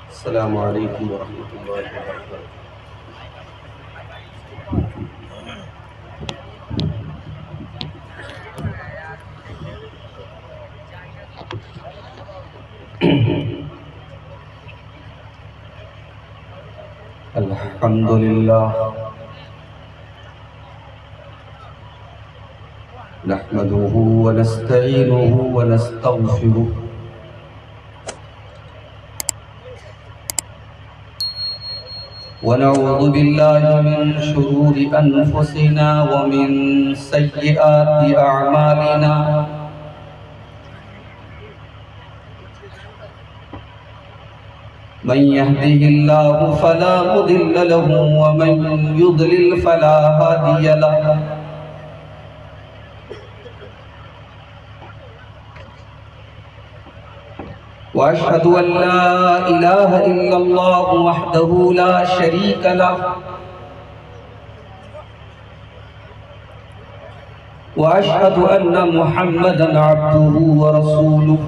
السلام علیکم ورحمۃ اللہ وبرکاتہ۔ الحمد للہ نحمده ونستعینه ونستغفره ونعوذ بالله من شرور أنفسنا ومن سيئات أعمالنا من يهده الله فلا مضل له ومن يضلل فلا هادي له وأشهد أن لا إله إلا الله وحده لا شريك له وأشهد أن محمدًا عبده ورسوله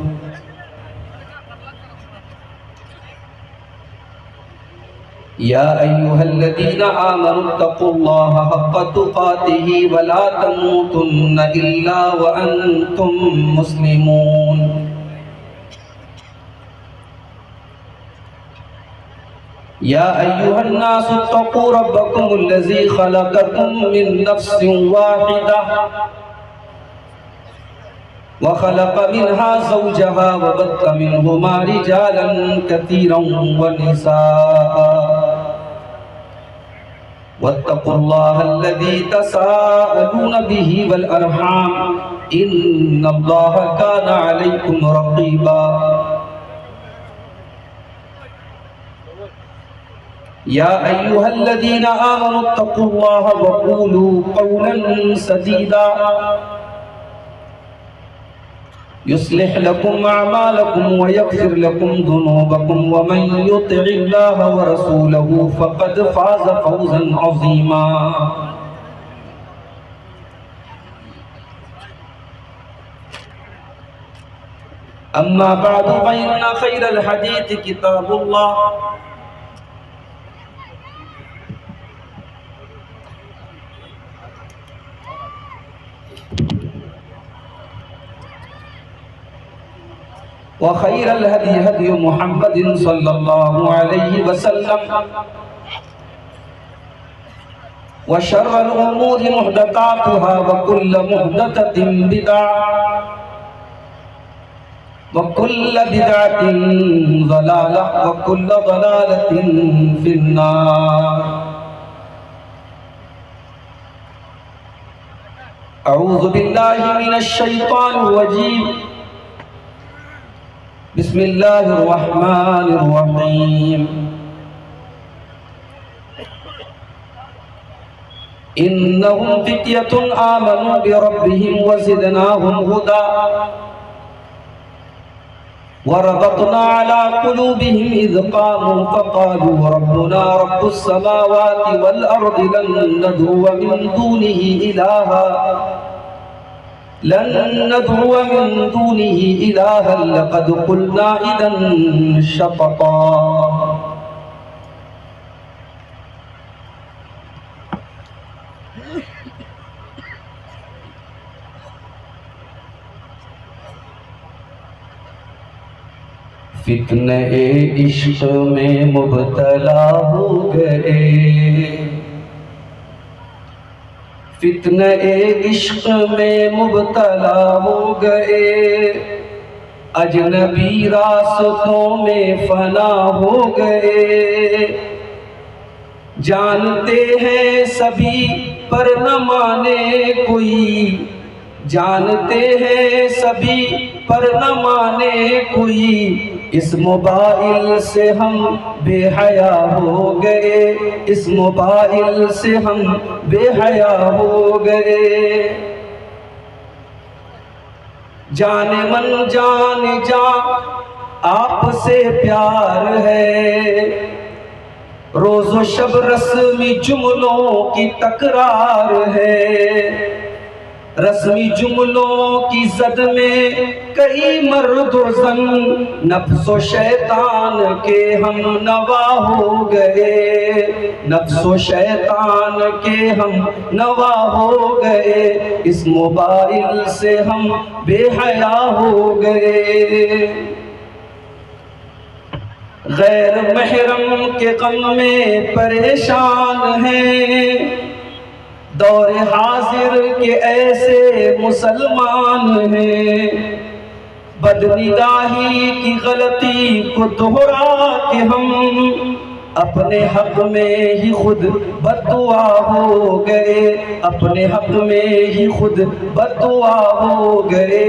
يا أيها الذين آمنوا اتقوا الله حق تقاته ولا تموتن إلا وأنتم مسلمون يا أيها الناس اتقوا ربكم الذي خلقكم من نفس واحدة وخلق منها زوجها وبث منهما رجالا كثيرا ونساء واتقوا الله الذي تساءلون به والأرحام إن الله كان عليكم رقيبا يا أيها الذين آمنوا اتقوا الله وقولوا قولا سديدا يصلح لكم أعمالكم ويغفر لكم ذنوبكم ومن يطع الله ورسوله فقد فاز فوزا عظيما أما بعد فإن خير الحديث كتاب الله وخير الهدي هدي محمد صلى الله عليه وسلم وشر الأمور محدثاتها وكل محدثة بدعة وكل بدعة ضلالة وكل ضلالة في النار أعوذ بالله من الشيطان الرجيم بسم الله الرحمن الرحيم إنهم فتية آمنوا بربهم وزدناهم هدى وربطنا على قلوبهم إذ قاموا فقالوا ربنا رب السماوات والأرض لن ندعو من دونه إلها لقد قلنا إذا شططا فتنہ عشق میں مبتلا ہو گئے فتنہ عشق میں مبتلا ہو گئے اجنبی راستوں میں فنا ہو گئے جانتے ہیں سبھی پر نہ مانے کوئی جانتے ہیں سبھی پر نہ مانے کوئی اس موبائل سے ہم بے حیا ہو گئے اس موبائل سے ہم بے حیا ہو گئے جان من جان جا آپ سے پیار ہے روز و شب رسمی جملوں کی تکرار ہے رسمی جملوں کی زد میں کئی مرد و زن نفس و شیطان کے ہم نوا ہو گئے، نفس و شیطان کے ہم نوا ہو گئے، اس موبائل سے ہم بے حیا ہو گئے۔ غیر محرم کے غم میں پریشان ہیں، دور حاضر کے ایسے مسلمان ہیں، بدنگاہی کی غلطی کو دہرا کے ہم اپنے حق میں ہی خود بددعا ہو گئے، اپنے حق میں ہی خود بددعا ہو گئے،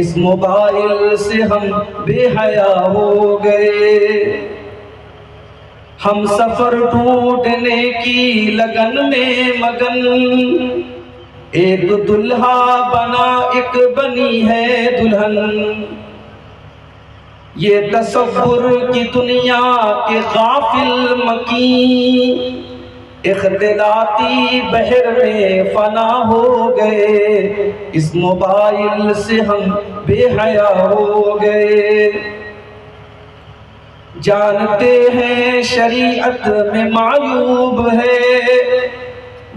اس موبائل سے ہم بے حیا ہو گئے۔ ہم سفر ڈھونڈنے کی لگن میں مگن، ایک دلہا بنا ایک بنی ہے دلہن، یہ تصور کی دنیا کے غافل مکین اختلاطی بحر میں فنا ہو گئے، اس موبائل سے ہم بے حیا ہو گئے۔ جانتے ہیں شریعت میں معیوب ہے،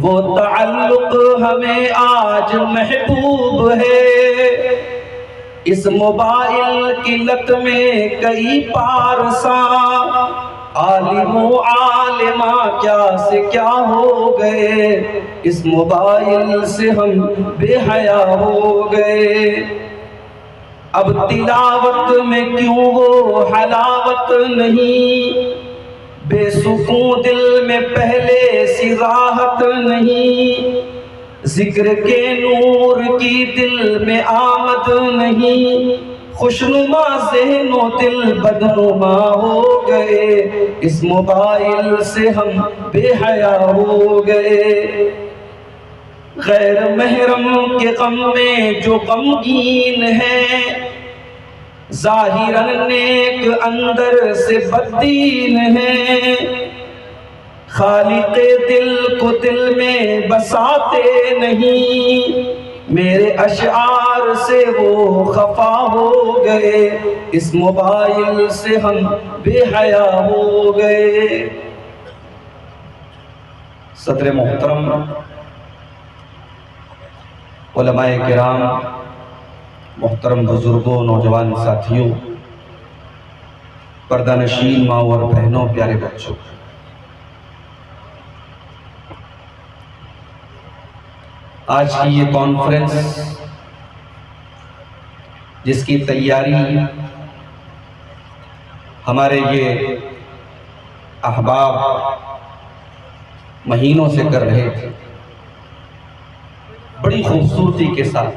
وہ تعلق ہمیں آج محبوب ہے، اس موبائل کی لت میں کئی پارساں عالم و عالمہ کیا سے کیا ہو گئے، اس موبائل سے ہم بے حیا ہو گئے۔ اب تلاوت میں کیوں وہ حلاوت نہیں، بے سکون دل میں پہلے سی راحت نہیں، ذکر کے نور کی دل میں آمد نہیں، خوشنما ذہن و دل بدنما ہو گئے، اس موبائل سے ہم بے حیا ہو گئے۔ غیر محرم کے غم میں جو غمگین ہے، ظاہراً نیک اندر سے بددین ہے، خالق دل کو دل میں بساتے نہیں، میرے اشعار سے وہ خفا ہو گئے، اس موبائل سے ہم بے حیا ہو گئے۔ صدر محترم، علماء کرام، محترم بزرگوں، نوجوان ساتھیوں، پردہ نشین ماں اور بہنوں، پیارے بچوں، آج کی یہ کانفرنس جس کی تیاری ہمارے یہ احباب مہینوں سے کر رہے تھے، بڑی خوبصورتی کے ساتھ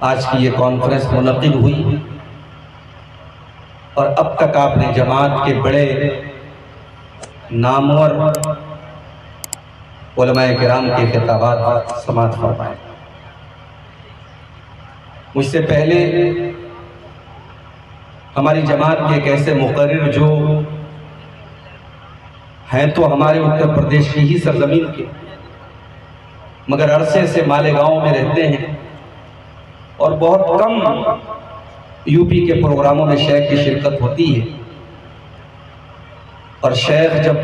آج کی یہ کانفرنس منعقد ہوئی، اور اب تک آپ نے جماعت کے بڑے نامور علماء کرام کے خطابات سماعت فرمائے۔ مجھ سے پہلے ہماری جماعت کے ایک ایسے مقرر جو ہیں تو ہمارے اتر پردیش کی ہی سرزمین کے، مگر عرصے سے مالیگاؤں میں رہتے ہیں، اور بہت کم یو پی کے پروگراموں میں شیخ کی شرکت ہوتی ہے، اور شیخ جب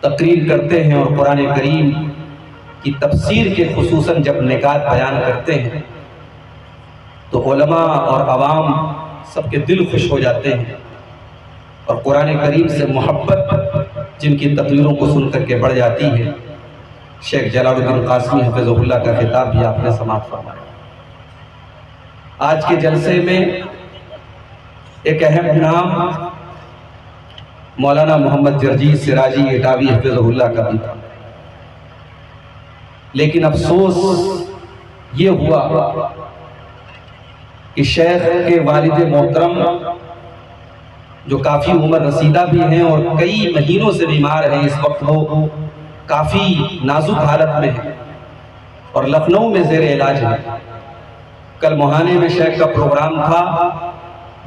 تقریر کرتے ہیں اور قرآن کریم کی تفسیر کے خصوصاً جب نکات بیان کرتے ہیں تو علماء اور عوام سب کے دل خوش ہو جاتے ہیں، اور قرآن کریم سے محبت جن کی تقریروں کو سن کر کے بڑھ جاتی ہے۔ شیخ جلال الدین قاسمی حفظہ اللہ کا خطاب بھی آپ نے سماعت فرمایا۔ آج کے جلسے میں ایک اہم نام مولانا محمد جرجیس سراجی اٹاوی حفظہ اللہ کا بھی تھا، لیکن افسوس یہ ہوا کہ شیخ کے والد محترم جو کافی عمر رسیدہ بھی ہیں اور کئی مہینوں سے بیمار ہیں، اس وقت وہ کافی نازک حالت میں ہیں اور لکھنؤ میں زیر علاج ہے۔ کل مہانے میں شیخ کا پروگرام تھا،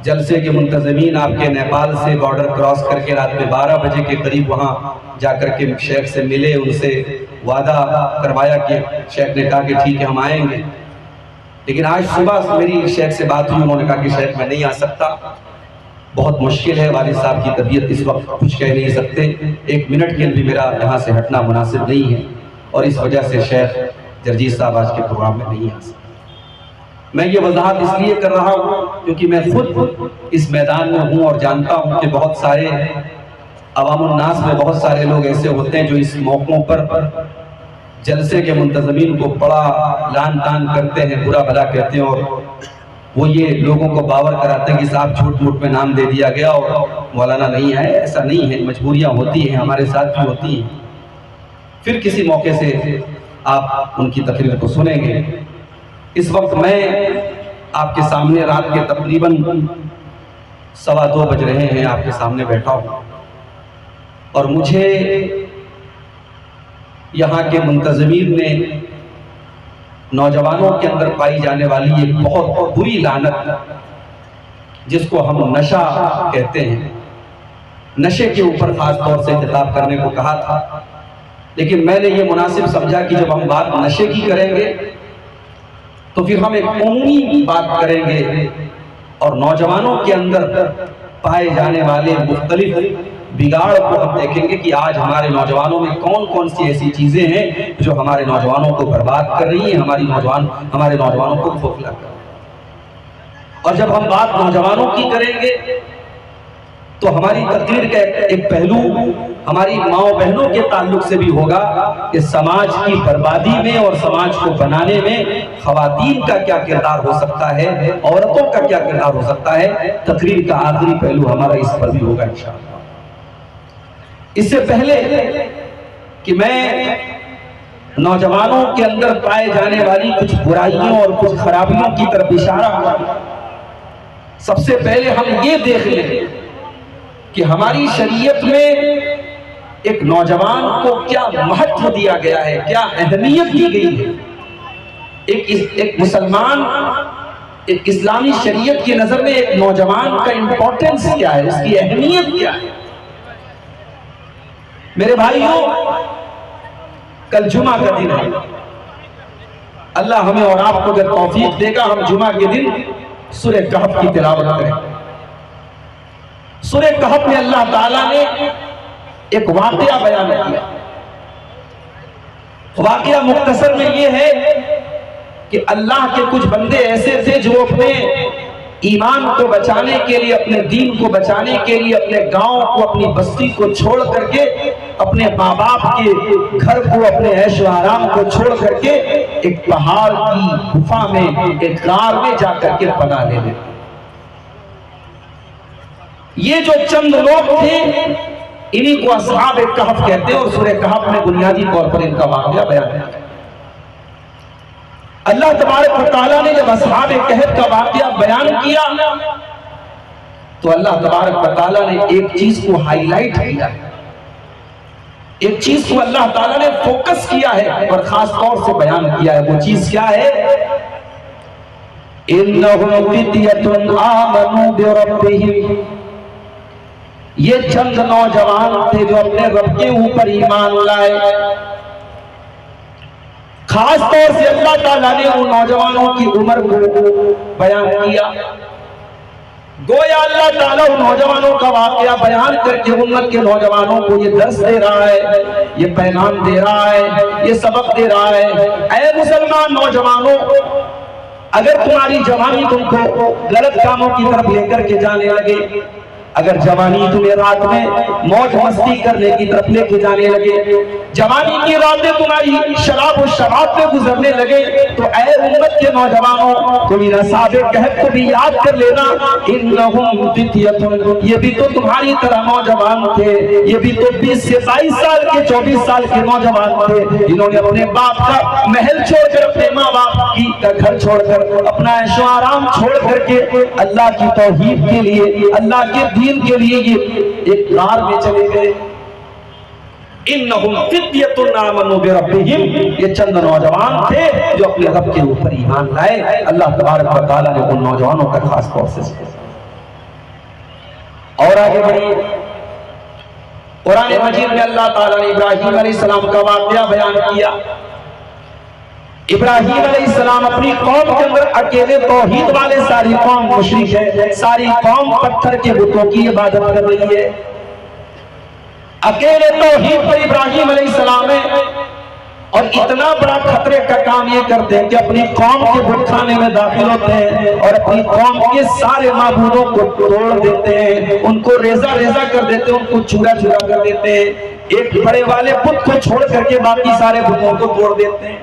جلسے کے منتظمین آپ کے نیپال سے بارڈر کراس کر کے رات میں 12 بجے کے قریب وہاں جا کر کے شیخ سے ملے، ان سے وعدہ کروایا کہ شیخ نے کہا کہ ٹھیک ہے ہم آئیں گے، لیکن آج صبح میری شیخ سے بات ہوئی، انہوں نے کہا کہ شیخ میں نہیں آ سکتا، بہت مشکل ہے، والد صاحب کی طبیعت اس وقت کچھ کہہ نہیں سکتے، 1 منٹ کے لیے بھی میرا یہاں سے ہٹنا مناسب نہیں ہے، اور اس وجہ سے شیخ جرجیت صاحب آج کے پروگرام میں نہیں آ سکتے۔ میں یہ وضاحت اس لیے کر رہا ہوں کیونکہ میں خود اس میدان میں ہوں اور جانتا ہوں کہ بہت سارے عوام الناس میں بہت سارے لوگ ایسے ہوتے ہیں جو اس موقعوں پر جلسے کے منتظمین کو بڑا لان تان کرتے ہیں، برا بھلا کہتے ہیں، اور وہ یہ لوگوں کو باور کراتے ہیں کہ صاحب جھوٹ موٹ میں نام دے دیا گیا اور مولانا نہیں آئے۔ ایسا نہیں ہے، مجبوریاں ہوتی ہیں، ہمارے ساتھ بھی ہوتی ہیں، پھر کسی موقع سے آپ ان کی تقریر کو سنیں گے۔ اس وقت میں آپ کے سامنے رات کے تقریباً 2:15 بج رہے ہیں، آپ کے سامنے بیٹھا ہوں، اور مجھے یہاں کے منتظمین نے نوجوانوں کے اندر پائی جانے والی ایک بہت بری لعنت جس کو ہم نشہ کہتے ہیں، نشے کے اوپر خاص طور سے خطاب کرنے کو کہا تھا، لیکن میں نے یہ مناسب سمجھا کہ جب ہم بات نشے کی کریں گے تو پھر ہم ایک عمومی بات کریں گے اور نوجوانوں کے اندر پائے جانے والے مختلف بگاڑ کو ہم دیکھیں گے کہ آج ہمارے نوجوانوں میں کون کون سی ایسی چیزیں ہیں جو ہمارے نوجوانوں کو برباد کر رہی ہیں، ہمارے نوجوانوں کو کھوکھلا کر رہی ہیں۔ اور جب ہم بات نوجوانوں کی کریں گے تو ہماری تقریر کا ایک پہلو ہماری ماؤں بہنوں کے تعلق سے بھی ہوگا کہ سماج کی بربادی میں اور سماج کو بنانے میں خواتین کا کیا کردار ہو سکتا ہے، عورتوں کا کیا کردار ہو سکتا ہے۔ تقریر کا آخری پہلو ہمارا اس پر بھی ہوگا انشاءاللہ۔ اس سے پہلے کہ میں نوجوانوں کے اندر پائے جانے والی کچھ برائیوں اور کچھ خرابیوں کی طرف اشارہ کروں، سب سے پہلے ہم یہ دیکھ لیں کہ ہماری شریعت میں ایک نوجوان کو کیا مہتو دیا گیا ہے، کیا اہمیت دی گئی ہے۔ ایک مسلمان، ایک اسلامی شریعت کی نظر میں ایک نوجوان کا امپورٹنس کیا ہے، اس کی اہمیت کیا ہے۔ میرے بھائیوں، کل جمعہ کا دن ہے، اللہ ہمیں اور آپ کو اگر توفیق دے گا ہم جمعہ کے دن سورہ کہف کی تلاوت کریں۔ سورہ کہف میں اللہ تعالیٰ نے ایک واقعہ بیان کیا۔ واقعہ مختصر میں یہ ہے کہ اللہ کے کچھ بندے ایسے تھے جو اپنے ایمان کو بچانے کے لیے، اپنے دین کو بچانے کے لیے اپنے گاؤں کو، اپنی بستی کو چھوڑ کر کے، اپنے ماں باپ کے گھر کو، اپنے عیش و آرام کو چھوڑ کر کے ایک پہاڑ کی گفا میں، ایک غار میں جا کر کے پناہ لے لیتے۔ یہ جو چند لوگ تھے انہی کو اصحاب کہف کہتے ہیں، اور سورہ کہف میں بنیادی طور پر ان کا واقعہ بیان ہے۔ اللہ تبارک و تعالیٰ نے جب اصحاب کہف کا واقعہ بیان کیا تو اللہ تبارک و تعالیٰ نے ایک چیز کو ہائی لائٹ کیا ہے، ایک چیز کو اللہ تعالیٰ نے فوکس کیا ہے اور خاص طور سے بیان کیا ہے۔ وہ چیز کیا ہے؟ اِنَّهُمْ فِتْيَةٌ آمَنُوا بِرَبِّهِمْ، یہ چند نوجوان تھے جو اپنے رب کے اوپر ایمان لائے۔ خاص طور سے اللہ تعالیٰ نے ان نوجوانوں کی عمر کو بیان کیا، گویا اللہ تعالیٰ ان نوجوانوں کا واقعہ بیان کر کے امت کے نوجوانوں کو یہ درس دے رہا ہے، یہ پیغام دے رہا ہے، یہ سبق دے رہا ہے۔ اے مسلمان نوجوانوں، اگر تمہاری جوانی تم کو غلط کاموں کی طرف لے کر کے جانے لگے، اگر جوانی تمہیں رات میں موج مستی کرنے کی طرف لے کے جانے لگے، جوانی کی راتیں تمہاری شراب و شباب پہ گزرنے لگے، تو اے امت کے نوجوانوں تم ان اصحاب کہف کو بھی یاد کر لینا۔ انہم فتیۃ، یہ بھی تو تمہاری طرح نوجوان تھے، یہ بھی تو 20 سے 22 سال کے 24 سال کے نوجوان تھے، انہوں نے اپنے باپ کا محل چھوڑ کر، اپنے ماں باپ کی گھر چھوڑ کر، اپنا عیش و آرام چھوڑ کر کے اللہ کی توحید کے لیے، اللہ کے دین کے لیے یہ ایک غار میں چلے گئے۔ انہم فتیۃ آمنوا بربہم، یہ چند نوجوان تھے جو اپنے رب کے اوپر ایمان لائے۔ اللہ تبارک و تعالیٰ نے ان نوجوانوں کا خاص طور سے ذکر۔ اور آگے بڑھیے، قرآن مجید میں اللہ تعالیٰ نے ابراہیم علیہ السلام کا واقعہ بیان کیا۔ ابراہیم علیہ السلام اپنی قوم کے اندر اکیلے توحید والے، ساری قوم مشرک ہے، ساری قوم پتھر کے بتوں کی عبادت کر رہی ہے۔ اکیلے توحید پر ابراہیم علیہ السلام ہے، اور اتنا بڑا خطرے کا کام یہ کرتے ہیں کہ اپنی قوم کے بت خانے میں داخل ہوتے ہیں اور اپنی قوم کے سارے معبودوں کو توڑ دیتے ہیں، ان کو ریزہ ریزہ کر دیتے ہیں، ان کو چورا چورا کر دیتے ہیں، ایک بڑے والے بت کو چھوڑ کر کے باقی سارے بتوں کو توڑ دیتے ہیں۔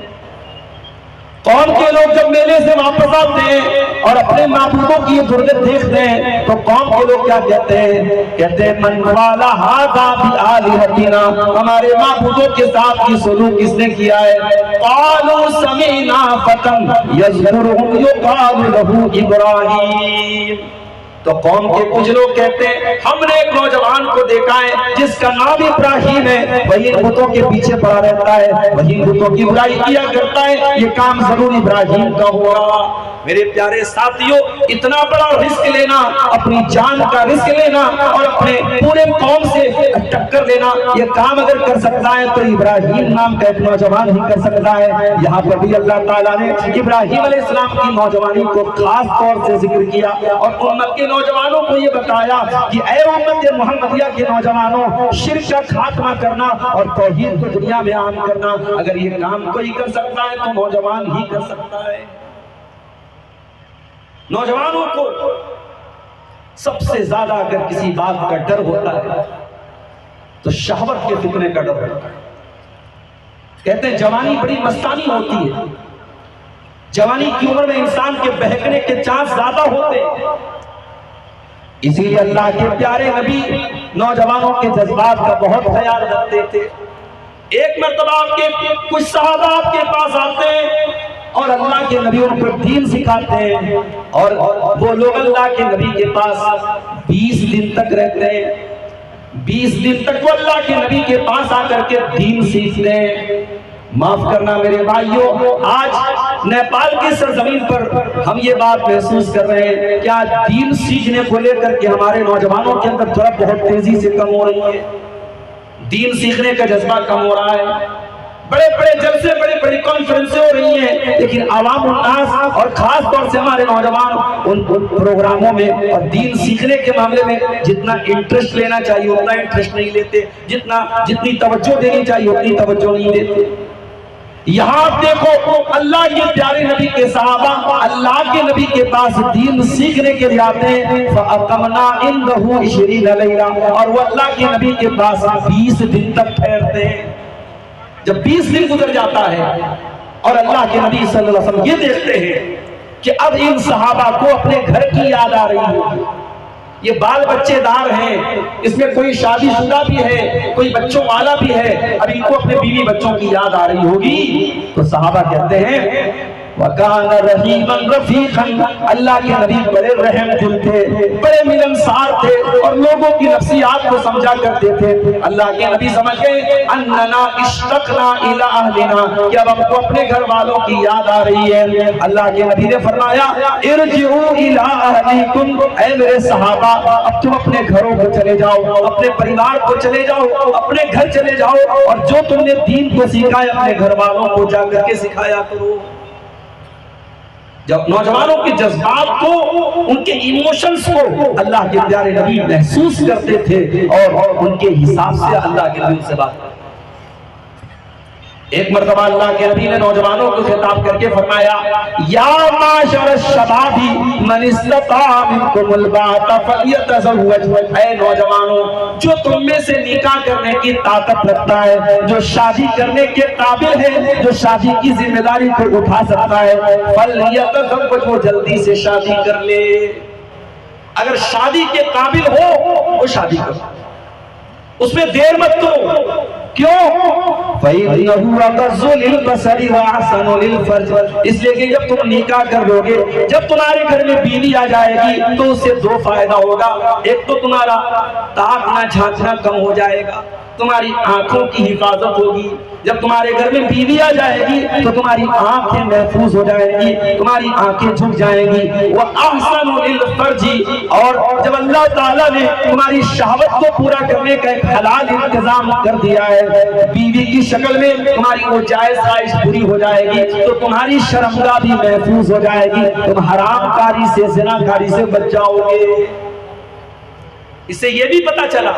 قوم کے لوگ جب میلے سے واپس آتے ہیں اور اپنے معبودوں کی یہ ضرورت دیکھتے ہیں تو قوم کے لوگ کیا کہتے ہیں؟ کہتے ہیں من والا ھذا بآلہتنا، ہمارے معبودوں کے ساتھ یہ سلوک کس نے کیا ہے؟ قالوا سمعنا فتى یذکرهم یقال له ابراہیم۔ تو قوم کے کچھ لوگ کہتے ہیں ہم نے ایک نوجوان کو دیکھا ہے جس کا نام ابراہیم ہے، وہی بتوں کے پیچھے پڑا رہتا ہے، وہی بتوں کی برائی کیا کرتا ہے، یہ کام ضرور ابراہیم کا ہوگا۔ میرے پیارے ساتھیوں، اتنا بڑا رزق لینا، اپنی جان کا رزق لینا اور اپنے پورے قوم سے ٹکر لینا، یہ کام اگر کر سکتا ہے تو ابراہیم نام کا ایک نوجوان ہی کر سکتا ہے۔ یہاں پر بھی اللہ تعالیٰ نے ابراہیم علیہ السلام کی نوجوانی کو خاص طور سے ذکر کیا اور امت کے نوجوانوں کو یہ بتایا کہ اے امت محمدیہ کے نوجوانوں، شرک کا خاتمہ کرنا اور توحید کو دنیا میں عام کرنا، اگر یہ کام کوئی کر سکتا ہے تو نوجوان ہی کر سکتا ہے۔ نوجوانوں کو سب سے زیادہ اگر کسی بات کا ڈر ہوتا ہے تو شہوت کے فتنے کا ڈر ہوتا ہے۔ کہتے ہیں جوانی بڑی مستانی ہوتی ہے، جوانی کی عمر میں انسان کے بہکنے کے چانس زیادہ ہوتے ہیں، اسی لیے اللہ کے پیارے نبی نوجوانوں کے جذبات کا بہت خیال رکھتے تھے۔ ایک مرتبہ آپ کے کچھ صحابہ آپ کے پاس آتے ہیں اور اللہ کے نبی ان کو دین سکھاتے ہیں، اور وہ لوگ اللہ کے نبی کے پاس 20 دن تک رہتے ہیں، 20 دن تک وہ اللہ کے نبی کے پاس آ کر کے دین سیکھتے ہیں۔ معاف کرنا میرے بھائیوں، آج نیپال کی سرزمین پر ہم یہ بات محسوس کر رہے ہیں کہ آج دین سیکھنے کو لے کر کے ہمارے نوجوانوں کے اندر طرف بہت تیزی سے کم ہو رہی ہے، دین سیکھنے کا جذبہ کم ہو رہا ہے، بڑے بڑے جلسے، بڑے بڑی کانفرنسیں ہو رہی ہیں، لیکن عوام الناس اور خاص طور سے ہمارے نوجوان ان پروگراموں میں اور دین سیکھنے کے معاملے میں جتنا انٹرسٹ لینا چاہیے اتنا انٹرسٹ نہیں لیتے، جتنی توجہ دینی چاہیے اتنی توجہ نہیں دیتے۔ یہاں آپ دیکھو اللہ کے پیارے نبی کے صحابہ اللہ کے نبی کے پاس دین سیکھنے کے لیے آتے ہیں، فَأَقَمْنَا عِنْدَهُ 20 لَيْلَةً، اور وہ اللہ کے نبی کے پاس 20 دن تک ٹھہرتے ہیں۔ جب 20 دن گزر جاتا ہے اور اللہ کے نبی صلی اللہ علیہ وسلم یہ دیکھتے ہیں کہ اب ان صحابہ کو اپنے گھر کی یاد آ رہی ہے، یہ بال بچے دار ہیں، اس میں کوئی شادی شدہ بھی ہے، کوئی بچوں والا بھی ہے، اب ان کو اپنے بیوی بچوں کی یاد آ رہی ہوگی، تو صحابہ کہتے ہیں وَكَانَ رَحِيمًا رَفِيقًا، اللہ کے نبی بڑے رحم دل تھے، بڑے ملنسار تھے اور لوگوں کی نفسیات کو سمجھا کرتے تھے۔ اللہ کے نبی سمجھ گئے اَنَّنَا اشْتَقْنَا إِلَىٰ أَهْلِنَا، کہ اب ہم کو اپنے گھر والوں کی یاد آ رہی ہے۔ اللہ کے نبی نے فرمایا ارجعوا إِلَىٰ أَهْلِكُمْ، اے میرے صحابہ اب تم اپنے گھروں کو چلے جاؤ، اپنے پریوار کو چلے جاؤ، اپنے گھر چلے جاؤ اور جو تم نے دین کو سیکھا ہے اپنے گھر والوں کو جا کر کے سکھایا کرو۔ جب نوجوانوں کے جذبات کو، ان کے ایموشنز کو اللہ کے پیارے نبی محسوس کرتے تھے اور ان کے حساب سے اللہ کے نبی سے بات کرتے۔ ایک مرتبہ اللہ کے نبی نے نوجوانوں کو خطاب کر کے فرمایا یا معاشر الشباب من استطاع منکم الباءۃ فلیتزوج، اے نوجوانوں جو تم میں سے نکاح کرنے کی طاقت رکھتا ہے، جو شادی کرنے کے قابل ہے، جو شادی کی ذمہ داری کو اٹھا سکتا ہے، فلیتزوج، وہ جلدی سے شادی کر لے۔ اگر شادی کے قابل ہو وہ شادی کرو، اس میں دیر مت کرو۔ کیوں؟ فَإِنَّهُ أَغَضُّ لِلْبَصَرِ وَأَحْسَنُ لِلْفَرْجِ، اس لیے کہ جب تم نکاح کر لو گے، جب تمہارے گھر میں بیوی آ جائے گی تو اس سے دو فائدہ ہوگا، ایک تو تمہارا تاکنا جھانکنا کم ہو جائے گا، تمہاری آنکھوں کی حفاظت ہوگی. جب تمہارے گھر میں بیوی آ جائے گی تو تمہاری آنکھیں محفوظ ہو جائیں گی, تمہاری آنکھیں جھک جائیں گی. وَأَحْسَنُ لِلْفَرْجِ, اور جب اللہ تعالیٰ نے تمہاری شہوت کو پورا کرنے کا ایک حلال انتظام کر دیا ہے, بیوی کی شکل میں تمہاری وہ جائز خواہش پوری ہو جائے گی تو تمہاری شرمگاہ بھی محفوظ ہو جائے گی, تم حرام کاری سے, زنا کاری سے بچ جاؤ گے. اس سے یہ بھی پتا چلا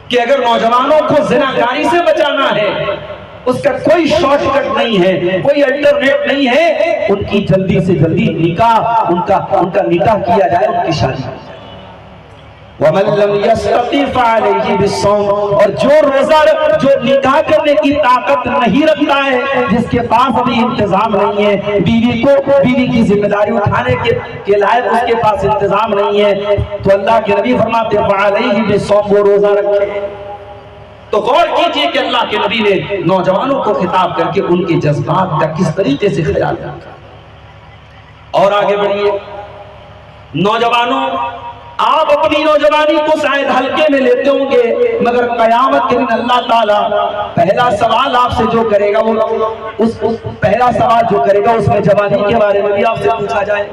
کہ اگر نوجوانوں کو زناکاری سے بچانا ہے اس کا کوئی شارٹ کٹ نہیں ہے, کوئی الٹرنیٹ نہیں ہے, ان کی جلدی سے جلدی نکاح, ان کا نکاح کیا جائے, ان کی شادی. وَمَن لَّمْ يَسْتَطِعْ فَعَلَيْهِ بِالصَّوْمِ, اور جو نکاح کرنے کی طاقت نہیں رکھتا ہے, جس کے پاس ابھی انتظام نہیں ہے, بیوی کی ذمہ داری اٹھانے کے لائق اس کے پاس انتظام نہیں ہے, تو اللہ کے نبی فرماتے ہیں فَعَلَيْهِ بِالصَّوْمِ, وہ روزہ رکھے. تو غور کیجئے کہ اللہ کے نبی نے نوجوانوں کو خطاب کر کے ان کے جذبات کا کس طریقے سے خیال رکھا. اور آگے بڑھیے. نوجوانوں, آپ اپنی نوجوانی کو شاید ہلکے میں لیتے ہوں گے, مگر قیامت کے دن اللہ تعالیٰ پہلا سوال آپ سے جو کرے گا, پہلا سوال جو کرے گا اس میں جوانی کے بارے میں بھی آپ سے پوچھا جائے.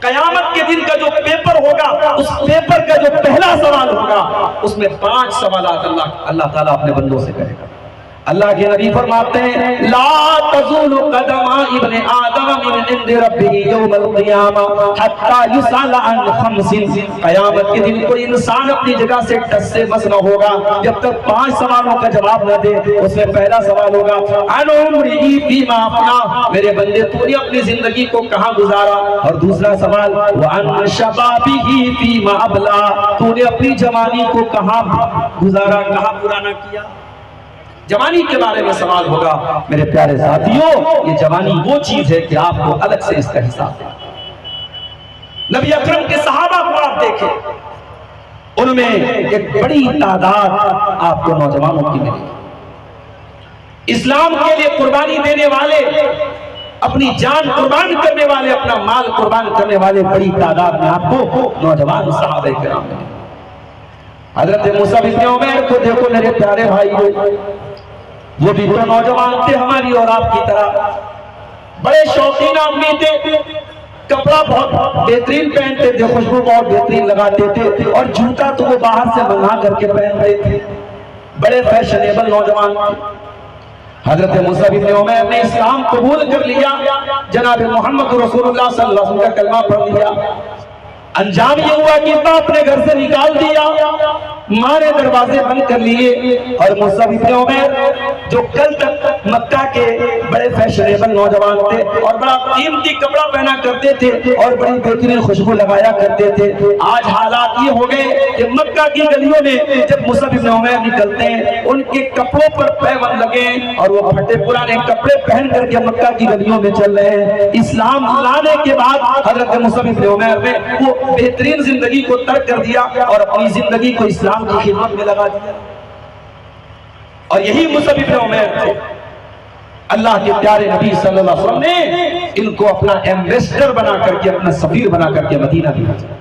قیامت کے دن کا جو پیپر ہوگا, اس پیپر کا جو پہلا سوال ہوگا, اس میں 5 سوالات اللہ تعالیٰ اپنے بندوں سے کرے گا. اللہ کے نبی فرماتے ہیں لا تزول قدم ابن آدم من عند ربه یوم القیامہ حتی یسأل عن 5. قیامت کے دن کوئی انسان اپنی جگہ سے ٹس سے بس نہ ہوگا جب تک 5 سوالوں کا جواب نہ دے. اس میں پہلا سوال ہوگا عن عمره فیما افنا, میرے بندے تو نے اپنی زندگی کو کہاں گزارا. اور دوسرا سوال وعن شبابه فیما ابلا, تو نے اپنی جوانی کو کہاں گزارا, کہاں پرانا کیا. جوانی کے بارے میں سوال ہوگا. میرے پیارے ساتھیوں, یہ جوانی وہ چیز ہے کہ آپ کو الگ سے اس کا حساب دیں. نبی اکرم کے صحابہ کو آپ دیکھیں, ان میں ایک بڑی تعداد آپ کو نوجوانوں کی ملے. اسلام کے لیے قربانی دینے والے, اپنی جان قربان کرنے والے, اپنا مال قربان کرنے والے بڑی تعداد میں آپ کو نوجوان صحابہ کرام ملے. حضرت موسیٰ بن عمیر کو دیکھو میرے پیارے بھائی, وہ بھی تو نوجوان تھے ہماری اور آپ کی طرح, بڑے شوقین آدمی تھے, کپڑا بہت بہترین پہنتے تھے, خوشبو بہت بہترین لگاتے تھے, اور جوتا تو وہ باہر سے منگا کر کے پہنتے تھے, بڑے فیشنیبل نوجوان تھے. حضرت موسیٰ بن عمیر نے اسلام قبول کر لیا, جناب محمد رسول اللہ صلی اللہ علیہ وسلم کا کلمہ پڑھ لیا. انجام یہ ہوا کہ باپ نے گھر سے نکال دیا, ماں نے دروازے بند کر لیے, اور موسیٰ بن عمیر جو کل تک مکہ کے بڑے فیشنیبل نوجوان تھے اور بڑا قیمتی کپڑا پہنا کرتے تھے اور بڑی بہترین خوشبو لگایا کرتے تھے, آج حالات یہ ہو گئے کہ مکہ کی گلیوں میں جب موسیٰ بن عمیر نکلتے ہیں ان کے کپڑوں پر پیون لگے اور وہ پھٹے پرانے کپڑے پہن کر کے مکہ کی گلیوں میں چل رہے ہیں. اسلام لانے کے بعد حضرت موسیٰ بن عمیر نے وہ بہترین زندگی کو ترک کر دیا اور اپنی زندگی کو اسلام کی خدمت میں لگا دیا. اور یہی موسیٰ بن عمیر تھے, اللہ کے پیارے نبی صلی اللہ علیہ وسلم نے ان کو اپنا ایمبیسڈر بنا کر کے, اپنا سفیر بنا کر کے مدینہ بھیجا.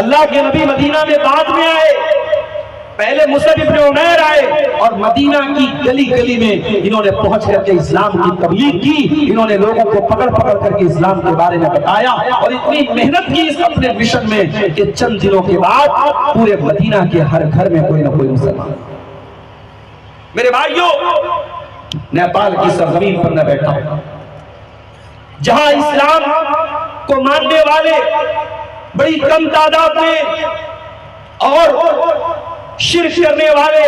اللہ کے نبی مدینہ میں بعد میں آئے, پہلے موسیٰ بن عمیر آئے اور مدینہ کی گلی گلی میں انہوں نے پہنچ کر کے اسلام کی تبلیغ کی, انہوں نے لوگوں کو پکڑ پکڑ کر کے اسلام کے بارے میں بتایا, اور اتنی محنت کی اس اپنے مشن میں کہ چند دنوں کے بعد پورے مدینہ کے ہر گھر میں کوئی نہ کوئی مسلمان. میرے بھائیوں, نیپال کی سرزمین پر میں بیٹھا ہوں جہاں اسلام کو ماننے والے بڑی کم تعداد میں اور شرک کرنے والے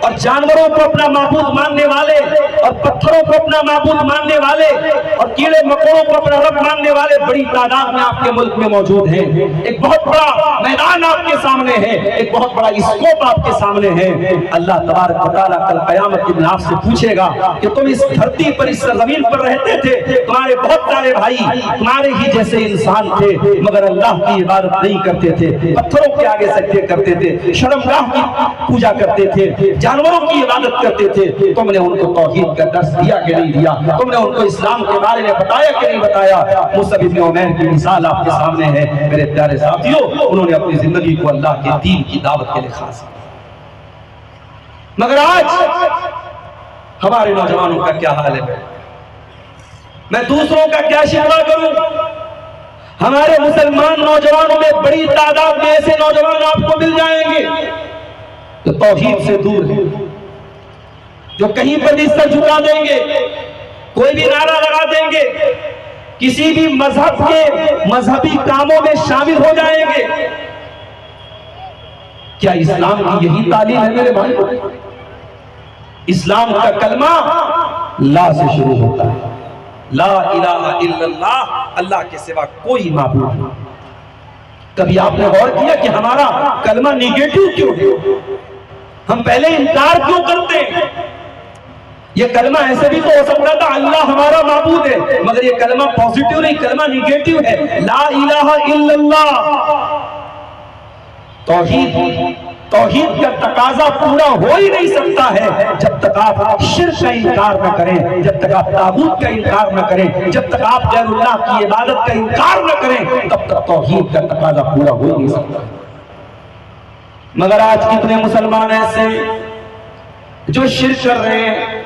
اور جانوروں کو اپنا معبود ماننے والے اور پتھروں کو اپنا معبود ماننے والے اور کیڑے مکوڑوں کو اپنا رب ماننے والے بڑی تعداد میں آپ کے ملک میں موجود ہیں. ایک بہت بڑا میدان آپ کے سامنے ہے, ایک بہت بڑا اسکوپ آپ کے سامنے ہے. اللہ تبارک و تعالیٰ کل قیامت کے دن آپ سے پوچھے گا کہ تم اس دھرتی پر, اس زمین پر رہتے تھے, تمہارے بہت سارے بھائی تمہارے ہی جیسے انسان تھے مگر اللہ کی عبادت نہیں کرتے تھے, پتھروں کے آگے سجدے کرتے تھے, شرمگاہ کی پوجا کرتے تھے, جانوروں کی عبادت کرتے تھے. تم نے ان کو توحید کا درس دیا کہ نہیں دیا, تم نے ان کو اسلام کے بارے میں بتایا کہ نہیں بتایا. موسیٰ بن عمیر کی مثال آپ کے سامنے ہے. میرے پیارے ساتھیوں, انہوں نے اپنی زندگی کو اللہ کے دین کی دعوت کے لیے خاص کیا. مگر آج ہمارے نوجوانوں کا کیا حال ہے؟ میں دوسروں کا کیا شکوہ کروں؟ ہمارے مسلمان نوجوانوں میں بڑی تعداد میں ایسے نوجوان آپ کو مل جائیں گے جو توحید سے دور ہیں، جو کہیں پر بھی سر جھکا دیں گے، کوئی بھی نعرہ لگا دیں گے، کسی بھی مذہب کے مذہبی کاموں میں شامل ہو جائیں گے۔ کیا اسلام کی یہی تعلیم ہے میرے بھائی؟ اسلام کا کلمہ لا سے شروع ہوتا ہے، لا الہ الا اللہ، اللہ کے سوا کوئی معبود نہیں۔ کبھی آپ نے غور کیا کہ ہمارا کلمہ نیگیٹو کیوں ہے؟ ہم پہلے انکار کیوں کرتے ہیں؟ یہ کلمہ ایسے بھی تو ہو سکتا تھا اللہ ہمارا معبود ہے، مگر یہ کلمہ پوزیٹیو نہیں، کلمہ نیگیٹو ہے، لا الہ الا اللہ۔ توحید کا تقاضا پورا ہو ہی نہیں سکتا ہے جب تک آپ شرک کا انکار نہ کریں، جب تک آپ طاغوت کا انکار نہ کریں، جب تک آپ غیر اللہ کی عبادت کا انکار نہ کریں، تب تک توحید کا تقاضا پورا ہو ہی نہیں سکتا۔ مگر آج کتنے مسلمان ایسے جو شرک کر رہے ہیں،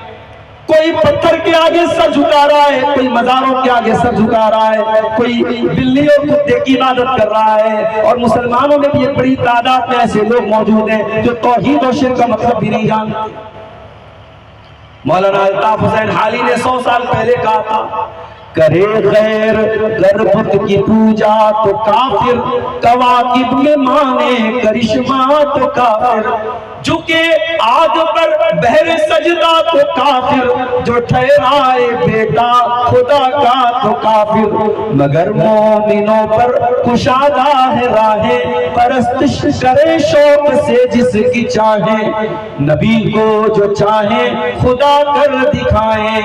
کوئی پتھر کے آگے سر جھکا رہا ہے، کوئی مزاروں کے آگے سر جھکا رہا ہے، کوئی بلی اور کتے کی عبادت کر رہا ہے، اور مسلمانوں میں بھی ایک بڑی تعداد میں ایسے لوگ موجود ہیں جو توحید اور شرک کا مطلب بھی نہیں جانتے۔ مولانا الطاف حسین حالی نے 100 سال پہلے کہا تھا، کرے غیر گر بت کی پوجا تو کافر، کواکب میں مانے کرشمہ تو کافر، جھکے آگ پر بہر سجدہ تو کافر، جو ٹھہرائے بیٹا خدا کا تو کافر، مگر مومنوں پر کشادہ ہے راہیں، پرستش کرے شوق سے جس کی چاہیں، نبی کو جو چاہیں خدا کر دکھائیں،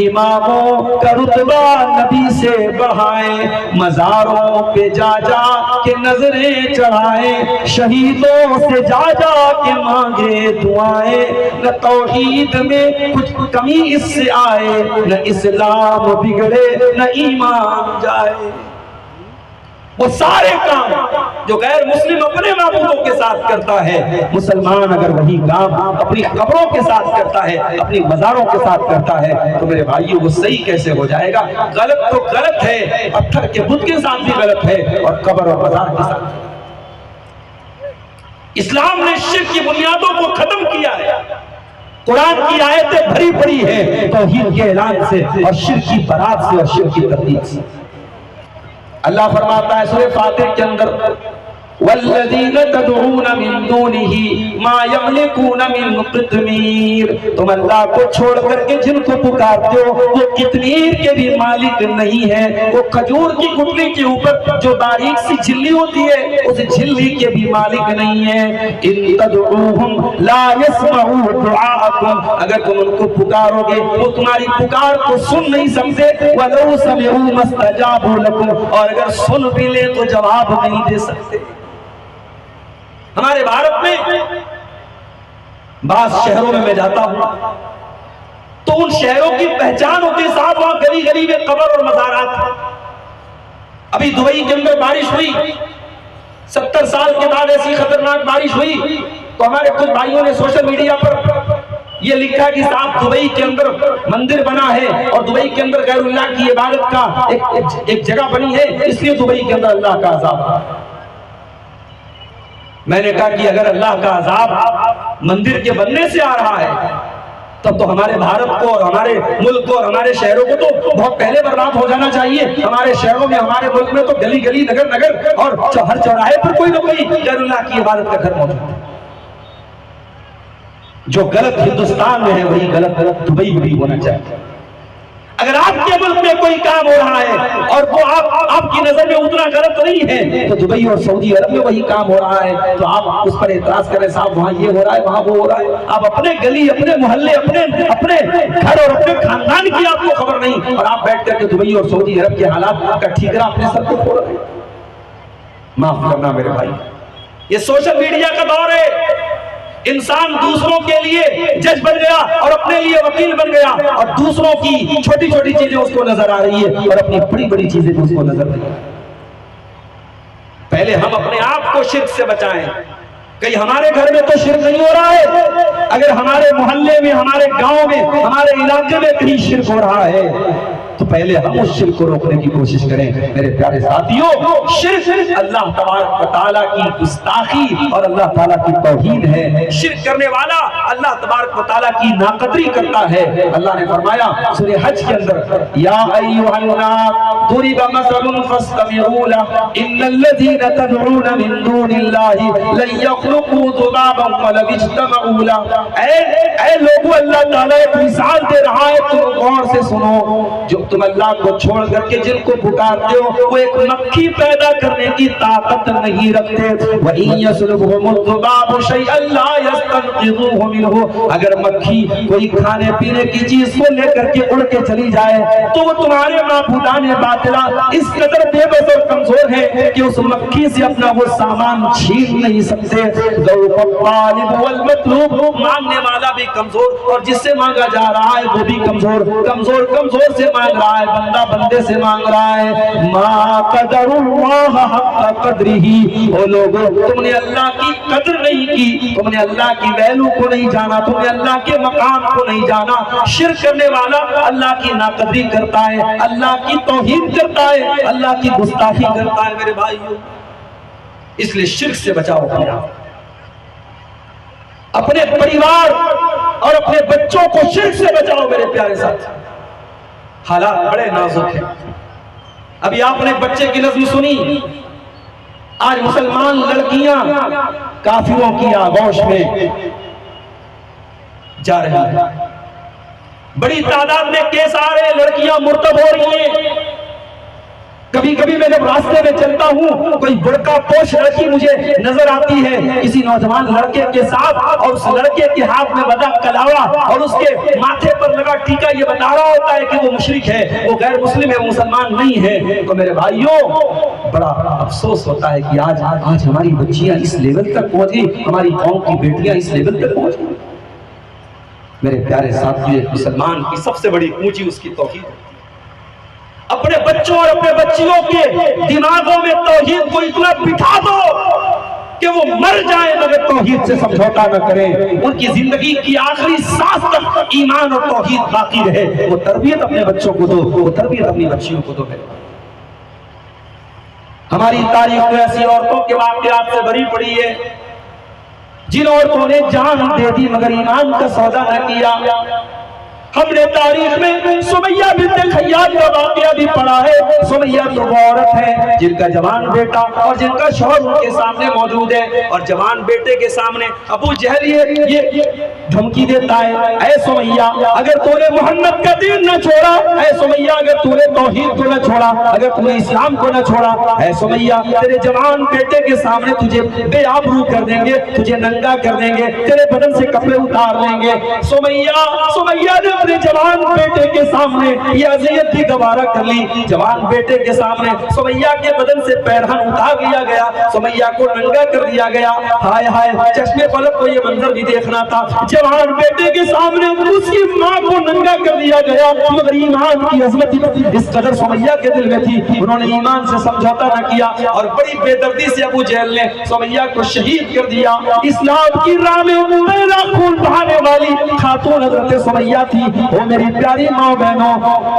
اماموں کا رتبہ نبی سے بڑھائیں، مزاروں پہ جا جا کے نظریں چڑھائیں، شہیدوں سے جا جا کے مانگے دعائیں، نہ توحید میں کچھ کمی اس سے آئے، نہ اسلام بگڑے نہ ایمان جائے۔ وہ سارے کام جو غیر مسلم اپنے معبودوں کے ساتھ کرتا ہے، مسلمان اگر وہی کام اپنی قبروں کے ساتھ کرتا ہے، اپنی مزاروں کے ساتھ کرتا ہے، تو میرے بھائیو وہ صحیح کیسے ہو جائے گا؟ غلط تو غلط ہے، پتھر کے بت کے ساتھ بھی غلط ہے اور قبر اور مزار کے ساتھ۔ اسلام نے شرک کی بنیادوں کو ختم کیا ہے، قرآن کی آیتیں بھری پڑی ہیں توحید کے اعلان سے اور شرک کی برات سے اور شرک کی تردید سے۔ اللہ فرماتا ہے سورہ فاتر کے اندر، وَالَّذِينَ تَدْعُونَ مِن دُونِهِ مَا يَمْلِكُونَ مِن قِطْمِيرٍ، تم اللہ کو چھوڑ کر کے جن کو پکارتے ہو وہ قطمیر کے بھی مالک نہیں ہیں، وہ کھجور کی گٹلی کے اوپر جو باریک سی جھلی ہوتی ہے اس جھلی کے بھی مالک نہیں ہیں۔ إِن تَدْعُوهُمْ لَا يَسْمَعُوا دُعَاءَكُمْ، اگر تم ان کو پکارو گے وہ تمہاری پکار کو سن نہیں سکتے، وَلَوْ سَمِعُوا مَا اسْتَجَابُوا لَكُمْ، اور اگر سن بھی لیں تو جواب نہیں دے سکتے۔ ہمارے بھارت میں بعض شہروں میں جاتا ہوں تو ان شہروں کی پہچان ہوتی ہے، صاحب وہاں گلی گلی میں قبر اور مزارات ہیں۔ ابھی دبئی کے اندر بارش ہوئی، 70 سال کے بعد ایسی خطرناک بارش ہوئی تو ہمارے کچھ بھائیوں نے سوشل میڈیا پر یہ لکھا کہ صاحب دبئی کے اندر مندر بنا ہے اور دبئی کے اندر غیر اللہ کی عبادت کا ایک جگہ بنی ہے، اس لیے دبئی کے اندر اللہ کا عذاب ہے۔ میں نے کہا کہ اگر اللہ کا عذاب مندر کے بننے سے آ رہا ہے تب تو ہمارے بھارت کو اور ہمارے ملک کو اور ہمارے شہروں کو تو بہت پہلے برباد ہو جانا چاہیے۔ ہمارے شہروں میں ہمارے ملک میں تو گلی گلی نگر نگر اور ہر چوراہے پر کوئی نہ کوئی غیر اللہ کی عبادت کا گھر موجود ہے۔ جو غلط ہندوستان میں ہے وہی غلط دبئی میں بھی ہونا چاہیے۔ اگر آپ کے ملک میں کوئی کام ہو رہا ہے اور وہ آپ کی نظر میں اتنا غلط نہیں ہے تو دبئی اور سعودی عرب میں وہی کام ہو رہا ہے تو آپ اس پر اعتراض کریں صاحب وہاں یہ ہو رہا ہے وہاں وہ ہو رہا ہے۔ آپ اپنے گلی اپنے محلے اپنے گھر اور اپنے خاندان کی آپ کو خبر نہیں اور آپ بیٹھ کر کے دبئی اور سعودی عرب کے حالات کا ٹھیکرا اپنے سر کو پھوڑ رہے ہیں۔ معاف کرنا میرے بھائی، یہ سوشل میڈیا کا دور ہے۔ انسان دوسروں کے لیے جج بن گیا اور اپنے لیے وکیل بن گیا اور دوسروں کی چھوٹی چھوٹی چیزیں اس کو نظر آ رہی ہے اور اپنی بڑی بڑی چیزیں اس کو نظر نہیں۔ پہلے ہم اپنے آپ کو شرک سے بچائیں، کہیں ہمارے گھر میں تو شرک نہیں ہو رہا ہے؟ اگر ہمارے محلے میں، ہمارے گاؤں میں، ہمارے علاقے میں کہیں شرک ہو رہا ہے تو پہلے ہم اس شرک کو روکنے کی کوشش کریں۔ میرے پیارے ساتھیوں، شرک اللہ تبارک و تعالیٰ کی گستاخی اور اللہ تعالیٰ کی توہین ہے۔ شرک کرنے والا اللہ تبارک و تعالیٰ کی ناقدری کرتا ہے۔ اللہ نے فرمایا سورہ حج کے اندر، یا ایھا الناس ضرب مثل فاستمعوا لہ ان الذین تدعون من دون اللہ لن یخلقوا ذبابا ولو اجتمعوا لہ۔ اے لوگوں، اللہ تعالیٰ ایک مثال دے رہا ہے، تم غور سے سنو۔ جو تم اللہ کو چھوڑ کر کے جن کو پکارتے ہو وہ ایک مکھی پیدا کرنے کی طاقت نہیں رکھتے۔ وَإِن يَسْلُبْهُمُ الذُّبَابُ شَيْئًا لَا يَسْتَنقِذُوهُ مِنْهُ، اگر مکھی کوئی کھانے پینے کی چیز کو لے کر کے اڑ کے چلی جائے تو وہ تمہارے معبودان باطلہ اس قدر بے بس اور کمزور ہے کہ اس مکھی سے اپنا وہ سامان چھین نہیں سکتے۔ ضعف الطالب والمطلوب، مانگنے والا بھی کمزور اور جس سے مانگا جا رہا ہے وہ بھی کمزور کمزور سے مانگ رہا ہے، بندہ بندے سے مانگ رہا ہے۔ ما قدر اللہ حق قدرہ، او لوگوں تم نے اللہ کی قدر نہیں کی، تم نے اللہ کی ویلو کو نہیں جانا، تم نے اللہ کے مقام کو نہیں جانا۔ شرک کرنے والا اللہ کی ناقدری کرتا ہے، اللہ کی توہین کرتا ہے، اللہ کی گستاخی کرتا ہے۔ میرے بھائیو، اس لیے شرک سے بچاؤ کرنا، اپنے پریوار اور اپنے بچوں کو شرک سے بچاؤ۔ میرے پیارے ساتھ، حالات بڑے نازک ہیں۔ ابھی آپ نے بچے کی نظم سنی، آج مسلمان لڑکیاں کافروں کی آغوش میں جا رہی ہیں، بڑی تعداد میں کیس آ رہے ہیں، لڑکیاں مرتب ہو رہی ہیں۔ کبھی کبھی میں جب راستے میں چلتا ہوں کوئی برقع پوش لڑکی مجھے نظر آتی ہے کسی نوجوان لڑکے کے ساتھ، اور اس لڑکے کے ہاتھ میں بدا کلاوا اور اس کے ماتھے پر لگا ٹیکا یہ بتا رہا ہوتا ہے کہ وہ مشرک ہے، وہ غیر مسلم ہے، وہ مسلمان نہیں ہے۔ تو میرے بھائیوں، بڑا افسوس ہوتا ہے کہ آج ہماری بچیاں اس لیول تک پہنچ گئی، ہماری قوم کی بیٹیاں اس لیول تک پہنچ گئی۔ میرے پیارے ساتھیو، ایک مسلمان کی سب سے بڑی پونجی اس کی توحید ہے۔ اپنے بچوں اور اپنے بچیوں کے دماغوں میں توحید کو اتنا بٹھا دو کہ وہ مر جائیں مگر توحید سے سمجھوتا نہ کریں، ان کی زندگی کی آخری سانس تک ایمان اور توحید باقی رہے۔ وہ تربیت اپنے بچوں کو دو، وہ تربیت اپنی بچیوں کو دو۔ ہماری تاریخ میں ایسی عورتوں کے واقعات سے بھری پڑی ہے جن عورتوں نے جان دے دی مگر ایمان کا سودا نہ کیا۔ ہم نے تاریخ میں سمیہ بنت خیاط کا واقعہ بھی پڑھا ہے۔ سمیہ تو وہ عورت ہے جن کا جوان بیٹا اور جن کا شوہر ان کے سامنے موجود ہے، اور جوان بیٹے کے سامنے ابو جہل یہ دھمکی دیتا ہے، اے سمیہ اگر تو نے محمد کا دین نہ چھوڑا، اے سمیہ اگر تو نے توحید کو نہ چھوڑا، اگر تو نے اسلام کو نہ چھوڑا، اے سمیہ تیرے جوان بیٹے کے سامنے تجھے بے آبرو کر دیں گے، تجھے ننگا کر دیں گے، تیرے بدن سے کپڑے اتار لیں گے۔ سمیہ نے اپنے جوان بیٹے کے سامنے یہ اذیت بھی گوارا کر لی۔ جوان بیٹے کے سامنے سمیہ کے بدن سے پیرہن اتار لیا گیا، سمیہ کو ننگا کر دیا گیا۔ ہائے ہائے، چشمے فلک کو یہ منظر بھی دیکھنا تھا، جوان بیٹے کے سامنے اس کی ماں کو ننگا کر دیا گیا، مگر ایمان کی عظمت اس قدر سمیہ کے دل میں تھی، انہوں نے ایمان سے سمجھوتا نہ کیا اور بڑی بے دردی سے ابو جہل نے سمیہ کو شہید کر دیا۔ اسلام کی راہ میں پہلا خون بہانے والی خاتون حضرت سمیہ تھی۔ وہ میری پیاری ماں بہنوں،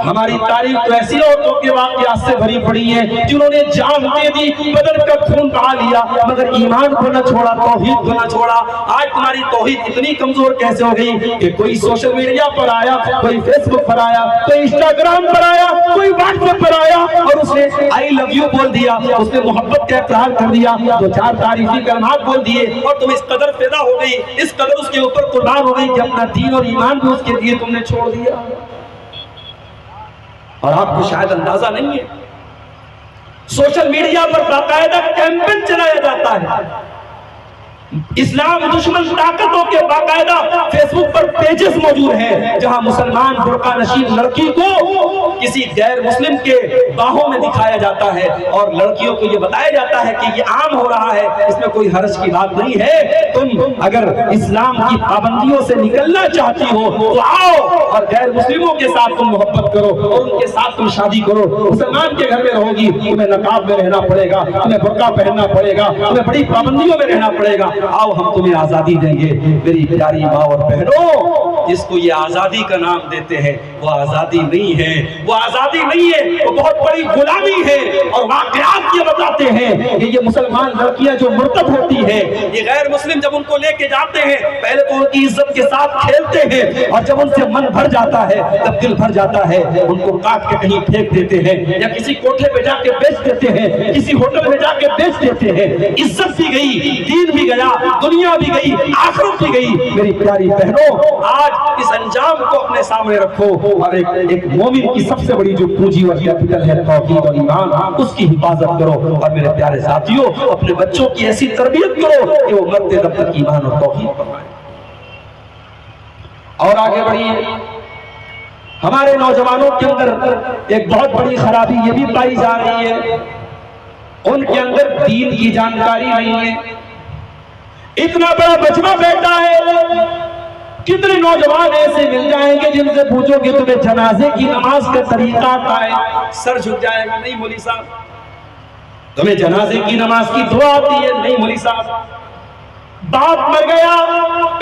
ہماری تاریخ تو ایسی عورتوں کے واقعات سے بھری پڑی ہے جنہوں نے جان دے دی، بدن کا خون بہا لیا مگر ایمان کو نہ چھوڑا، توحید کو نہ چھوڑا۔ آج تمہاری توحید اتنی کمزور کیسے ہو گئی کہ کوئی سوشل میڈیا پر آیا، کوئی فیس بک پر آیا، کوئی انسٹاگرام پر آیا، کوئی واٹس ایپ پر آیا اور اس نے آئی لو یو بول دیا، اس نے محبت کا اقرار کر دیا، دو چار تعریفی کلمات بول دیے اور تم اس قدر فدا ہو گئی، اس قدر اس کے اوپر قربان ہو گئی کہ اپنا دین اور ایمان بھی اس کے لیے تم نے چھوڑ دیا۔ اور آپ کو شاید اندازہ نہیں ہے، سوشل میڈیا پر باقاعدہ کیمپین چلایا جاتا ہے، اسلام دشمن طاقتوں کے باقاعدہ فیس بک پر پیجز موجود ہیں جہاں مسلمان برقع نشین لڑکی کو کسی غیر مسلم کے باہوں میں دکھایا جاتا ہے اور لڑکیوں کو یہ بتایا جاتا ہے کہ یہ عام ہو رہا ہے، اس میں کوئی حرج کی بات نہیں ہے، تم اگر اسلام کی پابندیوں سے نکلنا چاہتی ہو تو آؤ اور غیر مسلموں کے ساتھ تم محبت کرو اور ان کے ساتھ تم شادی کرو۔ مسلمان کے گھر میں رہو گی، تمہیں نقاب میں رہنا پڑے گا، تمہیں برقع پہننا پڑے گا، تمہیں بڑی پابندیوں میں رہنا پڑے گا، آؤ ہم تمہیں آزادی دیں گے۔ میری پیاری ماں اور بہنوں، جس کو یہ آزادی کا نام دیتے ہیں وہ آزادی نہیں ہے، وہ آزادی نہیں ہے، وہ بہت بڑی غلامی ہے۔ اور واقعات یہ بتاتے ہیں کہ یہ مسلمان لڑکیاں جو مرتب ہوتی ہیں، یہ غیر مسلم جب ان کو لے کے جاتے ہیں پہلے تو ان کی عزت کے ساتھ کھیلتے ہیں، اور جب ان سے من بھر جاتا ہے، جب دل بھر جاتا ہے، ان کو کاٹ کے کہیں پھینک دیتے ہیں، یا کسی کوٹھے پہ جا کے بیچ دیتے ہیں، کسی ہوٹل میں جا کے بیچ دیتے ہیں۔ عزت بھی گئی، دین بھی گیا، دنیا بھی گئی، آخرت بھی گئی۔ میری پیاری بہنوں، آج اس انجام کو اپنے سامنے رکھو، اور ایک مومن کی سب سے بڑی جو پونجی اور کیپٹل ہے توحید اور ایمان، اس کی حفاظت کرو۔ اور میرے پیارے ساتھیوں، اپنے بچوں کی ایسی تربیت کرو کہ وہ مرتے دم تک ایمان اور توحید پر پائیں۔ اور آگے بڑھیے، ہمارے نوجوانوں کے اندر ایک بہت بڑی خرابی یہ بھی پائی جا رہی ہے، ان کے اندر دین کی جانکاری نہیں ہے۔ اتنا بڑا مجمع بیٹھا ہے، کتنے نوجوان ایسے مل جائیں گے جن سے پوچھو کہ تمہیں جنازے کی نماز کا طریقہ آتا ہے، سر جھک جائے گا، نہیں مولوی صاحب۔ تمہیں جنازے کی نماز کی دعا آتی ہے، نہیں مولوی صاحب۔ باپ مر گیا،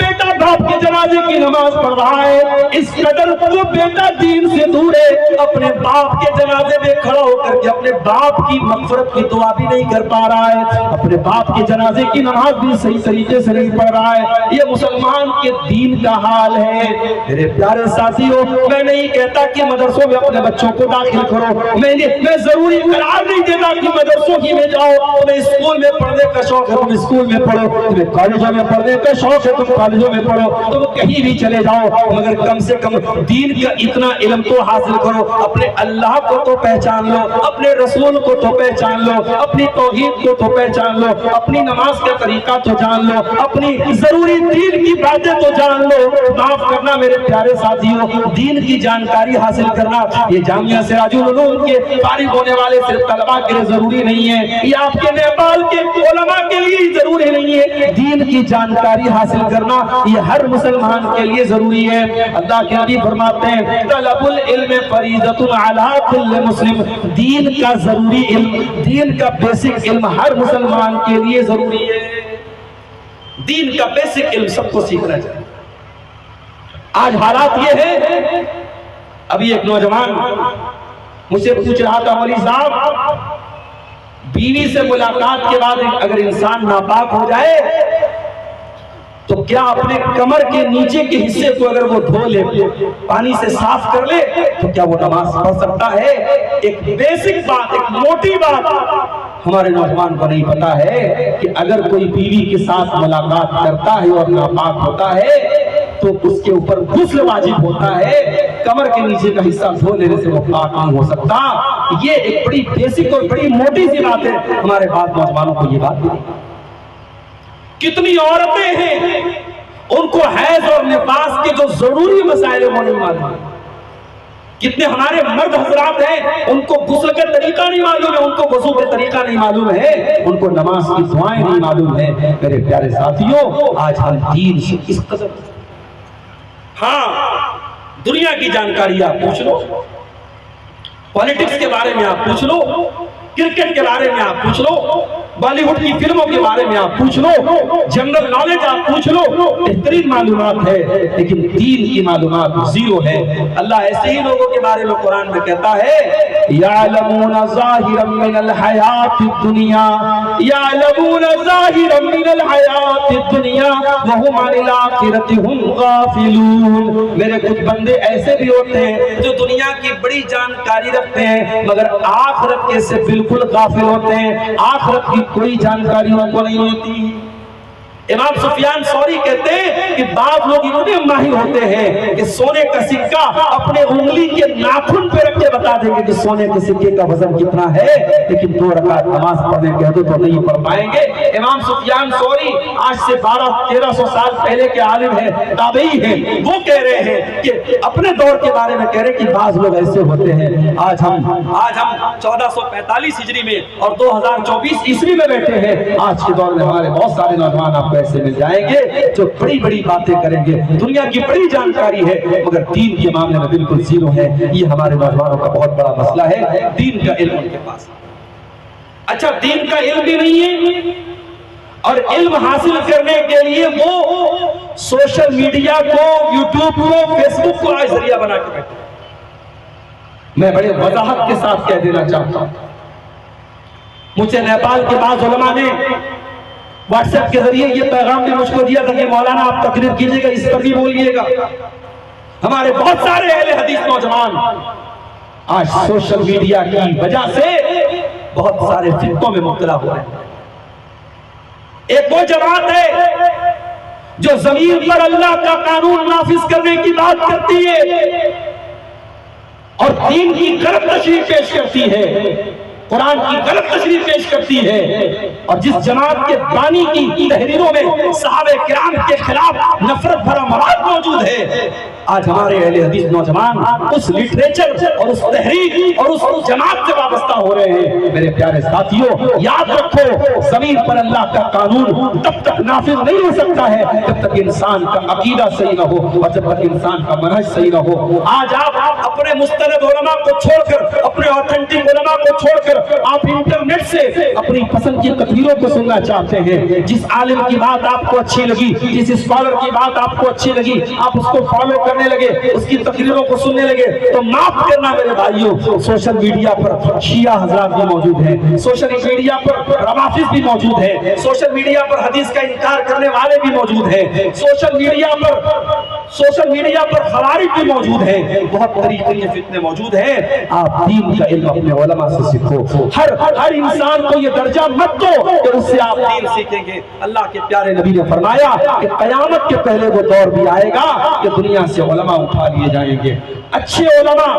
بیٹا باپ کے جنازے کی نماز پڑھ رہا ہے، اس قدر وہ بیٹا دین سے دور ہے، اپنے باپ کے جنازے میں کھڑا ہو کر کے اپنے باپ کی مغفرت کی دعا بھی نہیں کر پا رہا ہے، اپنے باپ کے جنازے کی نماز بھی صحیح طریقے سے نہیں پڑھ رہا ہے۔ یہ مسلمان کے دین کا حال ہے۔ میرے پیارے ساتھیوں، میں نہیں کہتا کہ مدرسوں میں اپنے بچوں کو داخل کرو، میں ضروری قرار نہیں دیتا کہ مدرسوں ہی میں جاؤ، تمہیں اسکول میں پڑھنے کا شوق ہے تم اسکول میں پڑھو، تمہیں کالجوں میں پڑھنے کا شوق ہے تم کالجوں میں پڑھو، تم کہیں بھی چلے جاؤ، مگر کم سے کم دین کا اتنا علم تو حاصل کرو، اپنے اللہ کو تو پہچان لو، اپنے رسول کو تو پہچان لو، اپنی توحید کو تو پہچان لو، اپنی نماز کا طریقہ تو جان لو، اپنی ضروری دین کی باتیں تو جان لو۔ معاف کرنا میرے پیارے ساتھیوں، دین کی جانکاری حاصل کرنا یہ جامعہ سراج العلوم کے فارغ ہونے والے صرف طلباء کے لیے ضروری نہیں ہے، یہ آپ کے نیپال کے علماء کے لیے ضروری نہیں ہے۔ دین کی جانکاری حاصل کرنا یہ ہر مسلمان کے لیے ضروری ہے۔ اللہ کے نبی فرماتے ہیں طلب العلم فریضۃ علی کل مسلم، دین کا ضروری علم، دین کا بیسک علم ہر مسلمان کے لیے ضروری ہے۔ دین کا بیسک علم سب کو سیکھنا چاہیے۔ آج حالات یہ ہے، ابھی ایک نوجوان مجھ سے پوچھ رہا تھا مولوی صاحب، بیوی سے ملاقات کے بعد اگر انسان ناپاک ہو جائے تو کیا اپنے کمر کے نیچے کے حصے کو اگر وہ دھو لے، پانی سے صاف کر لے، تو کیا وہ نماز پڑھ سکتا ہے؟ ایک بیسک بات، ایک موٹی بات ہمارے نوجوان کو نہیں پتا ہے کہ اگر کوئی بیوی کے ساتھ ملاقات کرتا ہے اور ناپاک ہوتا ہے تو اس کے اوپر غسل واجب ہوتا ہے، کمر کے نیچے کا حصہ دھو لینے سے وہ پاک نہیں ہو سکتا۔ یہ ایک بڑی بیسک اور بڑی موٹی سی بات ہے، ہمارے بعض نوجوانوں کو یہ بات نہیں۔ کتنی عورتیں ہیں ان کو حیض اور نفاس کے جو ضروری مسائل وہ نہیں معلوم، کتنے ہمارے مرد حضرات ہیں ان کو غسل کا طریقہ نہیں معلوم ہے، ان کو وضو کا طریقہ نہیں معلوم ہے، ان کو نماز کی دعائیں نہیں معلوم ہے۔ میرے پیارے ساتھیوں، آج ہم دین سے اس قدر، ہاں دنیا کی جانکاری آپ پوچھ لو، پالیٹکس کے بارے میں آپ پوچھ لو، کرکٹ کے بارے میں آپ پوچھ لو، بالی ووڈ کی فلموں کے بارے میں آپ پوچھ لو، جنرل نالج آپ پوچھ لو، بہترین معلومات ہے، لیکن دین کی معلومات زیرو ہے۔ اللہ ایسے ہی لوگوں کے بارے میں قرآن میں کہتا ہے یعلمون ظاہرا من الحیات الدنیا، یعلمون ظاہرا من الحیات الدنیا وہم عن الآخرۃ ہم غافلون۔ میرے کچھ بندے ایسے بھی ہوتے ہیں جو دنیا کی بڑی جانکاری رکھتے ہیں مگر آخرت کے سے بالکل غافل ہوتے ہیں، آخرت کی کوئی جانکاری ان کو نہیں ہوتی۔ امام سفیان ثوری کہتے ہیں کہ بعض لوگ اتنے ماہر ہوتے ہیں کہ سونے کا سکہ اپنے انگلی کے ناخن پہ رکھ کے بتا دیں گے کہ سونے کے سکے کا وزن کتنا ہے، لیکن 2 رکعت نماز پڑھنے کہہ دو تو نہیں پڑھ پائیں گے۔ امام سفیان ثوری آج سے 1200-1300 سال پہلے کے عالم ہیں، تابعی ہیں، وہ کہہ رہے ہیں کہ اپنے دور کے بارے میں کہہ رہے ہیں کہ بعض لوگ ایسے ہوتے ہیں۔ آج ہم 1445 ہجری میں اور 2024 عیسوی میں بیٹھے ہیں، آج کے دور میں ہمارے بہت سارے نوجوان آپ ایسے مل جائیں گے جو بڑی بڑی باتیں کریں گے، دنیا کی بڑی جانکاری ہے مگر دین کے معاملے میں بالکل زیرو ہے۔ یہ ہمارے نوجوانوں کا بہت بڑا مسئلہ ہے، دین کا علم ان کے پاس۔ اچھا دین کا علم بھی نہیں ہے اور علم حاصل کرنے کے لیے وہ سوشل میڈیا کو، یوٹیوب کو، فیس بک کو آج ذریعہ بنا کے بیٹھے۔ میں بڑے وضاحت کے ساتھ کہہ دینا چاہتا ہوں، مجھے نیپال کے بعض علماء نے واٹس ایپ کے ذریعے یہ پیغام بھی مجھ کو دیا تھا کہ مولانا آپ تقریر کیجئے گا، اس پر بھی بولیے گا۔ ہمارے بہت سارے اہل حدیث نوجوان آج سوشل میڈیا کی وجہ سے بہت سارے فتنوں میں مبتلا ہو رہے ہیں۔ ایک وہ جماعت ہے جو زمین پر اللہ کا قانون نافذ کرنے کی بات کرتی ہے اور دین کی غلط تشریح پیش کرتی ہے، قرآن کی غلط تشریح پیش کرتی ہے، اور جس جماعت کے بانی کی تحریروں میں صحابہ کرام کے خلاف نفرت بھرا مواد موجود ہے، آج ہمارے اہل حدیث نوجوان اس لٹریچر اور اس تحریر اور اس جماعت سے وابستہ ہو رہے ہیں۔ میرے پیارے ساتھیوں، یاد رکھو، زمین پر اللہ کا قانون تب تک نافذ نہیں ہو سکتا ہے جب تک انسان کا عقیدہ صحیح نہ ہو اور جب تک انسان کا منہج صحیح نہ ہو۔ آج آپ اپنے مستند علماء کو چھوڑ کر، اپنے آتھینٹک علماء کو چھوڑ کر آپ انٹرنیٹ سے اپنی پسند کی تقریروں کو سننا چاہتے ہیں۔ جس عالم کی بات آپ کو اچھی لگی، جس اسکالر کی بات آپ کو اچھی لگی، آپ اس کو فالو کرنے لگے، اس کی تقریروں کو سننے لگے، تو معاف کرنا میرے بھائیوں، سوشل میڈیا پر شیعہ حضرات بھی موجود ہیں، سوشل میڈیا پر روافض بھی موجود ہیں، سوشل میڈیا پر حدیث کا انکار کرنے والے بھی موجود ہیں، سوشل میڈیا پر خوارج بھی موجود ہیں، بہت طریقے کے فتنے موجود ہیں۔ آپ دین کا علم اپنے علماء سے سیکھو۔ ہر انسان کو یہ درجہ مت دو کہ اس سے آپ دین سیکھیں گے۔ اللہ کے پیارے نبی نے فرمایا کہ قیامت کے پہلے وہ دور بھی آئے گا کہ دنیا سے علماء اٹھا لیے جائیں گے، اچھے علماء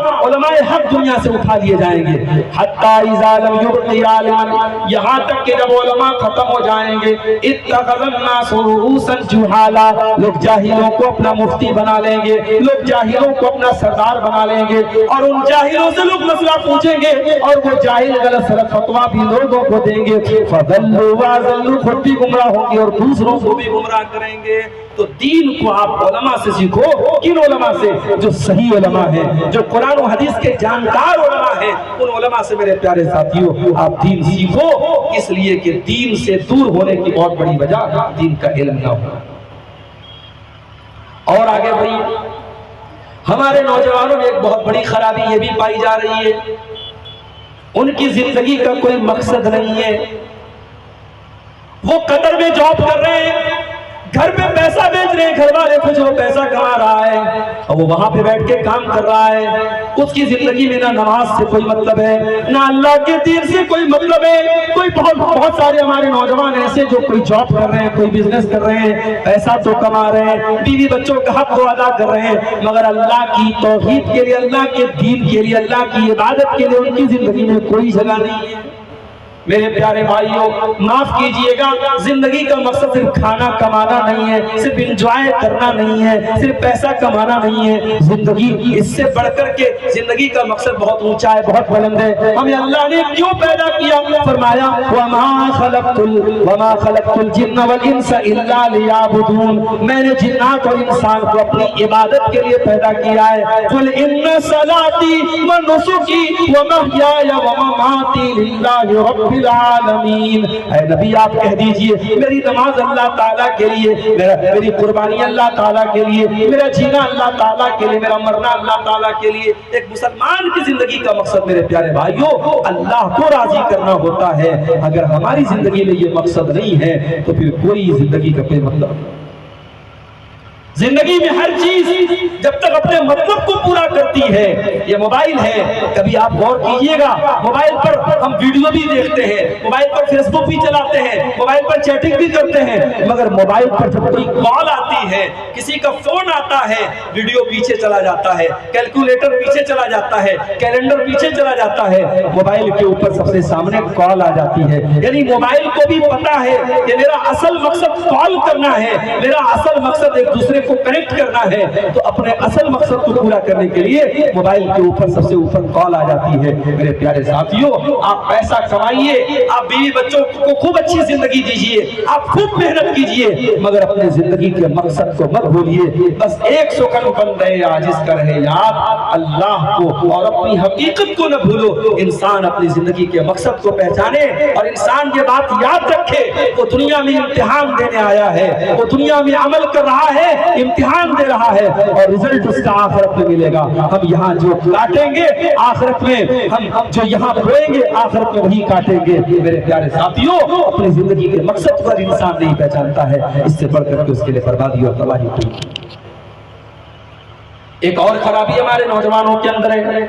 حق دنیا سے اٹھا لیے جائیں گے، حتی اذا لم یبق عالما، یہاں تک کہ جب علماء ختم ہو جائیں گے، اتخذ الناس رؤوسا جہالا، لوگ جاہلوں کو اپنا مفتی بنا لیں گے، لوگ جاہلوں کو اپنا سردار بنا لیں گے، اور ان جاہلوں سے لوگ مسئلہ پوچھیں گے اور وہ جاہل غلط سلط فتویٰ بھی لوگوں کو دیں گے، فضلوا واضلوا، خود بھی گمراہ ہوں گے اور دوسروں کو بھی گمراہ کریں گے۔ تو دین کو آپ علماء سے سیکھو۔ کن علماء سے؟ جو صحیح علماء ہیں، جو قرآن و حدیث کے جانکار علماء ہیں، ان علماء سے میرے پیارے ساتھیوں آپ دین سیکھو، اس لیے کہ دین سے دور ہونے کی بہت بڑی وجہ دین کا علم نہ ہو۔ اور آگے بڑھی، ہمارے نوجوانوں میں ایک بہت بڑی خرابی یہ بھی پائی جا رہی ہے، ان کی زندگی کا کوئی مقصد نہیں ہے۔ وہ قطر میں جاب کر رہے ہیں، گھر پہ پیسہ بیچ رہے ہیں، گھر والے کچھ وہ پیسہ کما رہا ہے اور وہ وہاں پہ بیٹھ کے کام کر رہا ہے۔ اس کی زندگی میں نہ نماز سے کوئی مطلب ہے، نہ اللہ کے دین سے کوئی مطلب ہے۔ کوئی بہت سارے ہمارے نوجوان ایسے جو کوئی جاب کر رہے ہیں، کوئی بزنس کر رہے ہیں، پیسہ تو کما رہے ہیں، بیوی بچوں کا حق تو ادا کر رہے ہیں، مگر اللہ کی توحید کے لیے، اللہ کے دین کے لیے، اللہ کی عبادت کے لیے ان کی زندگی میں کوئی جگہ نہیں ہے۔ میرے پیارے بھائیوں، معاف کیجئے گا، زندگی کا مقصد صرف کھانا کمانا نہیں ہے، صرف انجوائے کرنا نہیں ہے، صرف پیسہ کمانا نہیں ہے۔ زندگی اس سے بڑھ کر کے زندگی کا مقصد بہت اونچا ہے، بہت بلند ہے۔ ہمیں اللہ نے کیوں پیدا کیا؟ فرمایا وَمَا خَلَقْتُ الْجِنَّ وَالْإِنسَ إِلَّا لِيَعْبُدُونَ، میں نے جنات اور انسان کو اپنی عبادت کے لیے پیدا کیا ہے۔ قُلْ إِنَّ صَلَاتِي وَنُسُكِي وَمَحْيَايَ وَمَمَاتِي لِلَّهِ رَبِّ العالمین۔ اے نبی آپ کہہ دیجئے میری نماز اللہ تعالیٰ کے لیے، میری قربانی اللہ تعالیٰ کے لیے، میرا جینا اللہ تعالیٰ کے لیے، میرا مرنا اللہ تعالیٰ کے لیے۔ ایک مسلمان کی زندگی کا مقصد میرے پیارے بھائیوں اللہ کو راضی کرنا ہوتا ہے۔ اگر ہماری زندگی میں یہ مقصد نہیں ہے تو پھر کوئی زندگی کا کوئی مطلب نہیں۔ زندگی میں ہر چیز جب تک اپنے مطلب کو پورا کرتی ہے، یہ موبائل ہے، کبھی آپ غور کیجئے گا، موبائل پر ہم ویڈیو بھی دیکھتے ہیں، موبائل پر فیس بک بھی چلاتے ہیں، موبائل پر چیٹنگ بھی کرتے ہیں، مگر موبائل پر جب کوئی کال آتی ہے، کسی کا فون آتا ہے، ویڈیو پیچھے چلا جاتا ہے، کیلکولیٹر پیچھے چلا جاتا ہے، کیلنڈر پیچھے چلا جاتا ہے، موبائل کے اوپر سب سے سامنے کال آ جاتی ہے۔ یعنی موبائل کو بھی پتا ہے کہ میرا اصل مقصد کال کرنا ہے، میرا اصل مقصد ایک دوسرے کو کنیکٹ کرنا ہے تو اپنے اصل مقصد کو پورا کرنے کے لیے موبائل کے اوپر سب سے اوپر کال آ جاتی ہے۔ میرے پیارے ساتھیوں، آپ پیسہ کمائیے، آپ بیوی بچوں کو خوب اچھی زندگی دیجیے، آپ خوب محنت کیجیے، مگر اپنے زندگی کے مقصد کو مت بھولیے۔ بس ایک سکون بن رہے عاجز کا رہے یاد اللہ کو، اور اپنی حقیقت کو نہ بھولو۔ انسان اپنی زندگی کے مقصد کو پہچانے اور انسان یہ بات یاد رکھے، وہ دنیا میں امتحان دینے آیا ہے، وہ دنیا میں عمل کر رہا ہے، امتحان دے رہا ہے، اور رزلٹ اس کا آخرت میں ملے گا۔ ہم یہاں جو کاٹیں گے آخرت میں، ہم جو یہاں بوئیں گے آخرت میں وہی کاٹیں گے۔ میرے پیارے ساتھیوں، اپنی زندگی کے مقصد پر انسان نہیں پہچانتا ہے، اس سے بڑھ کر کے اس کے لیے بربادی اور تباہی ہوئی۔ ایک اور خرابی ہمارے نوجوانوں کے اندر ہے،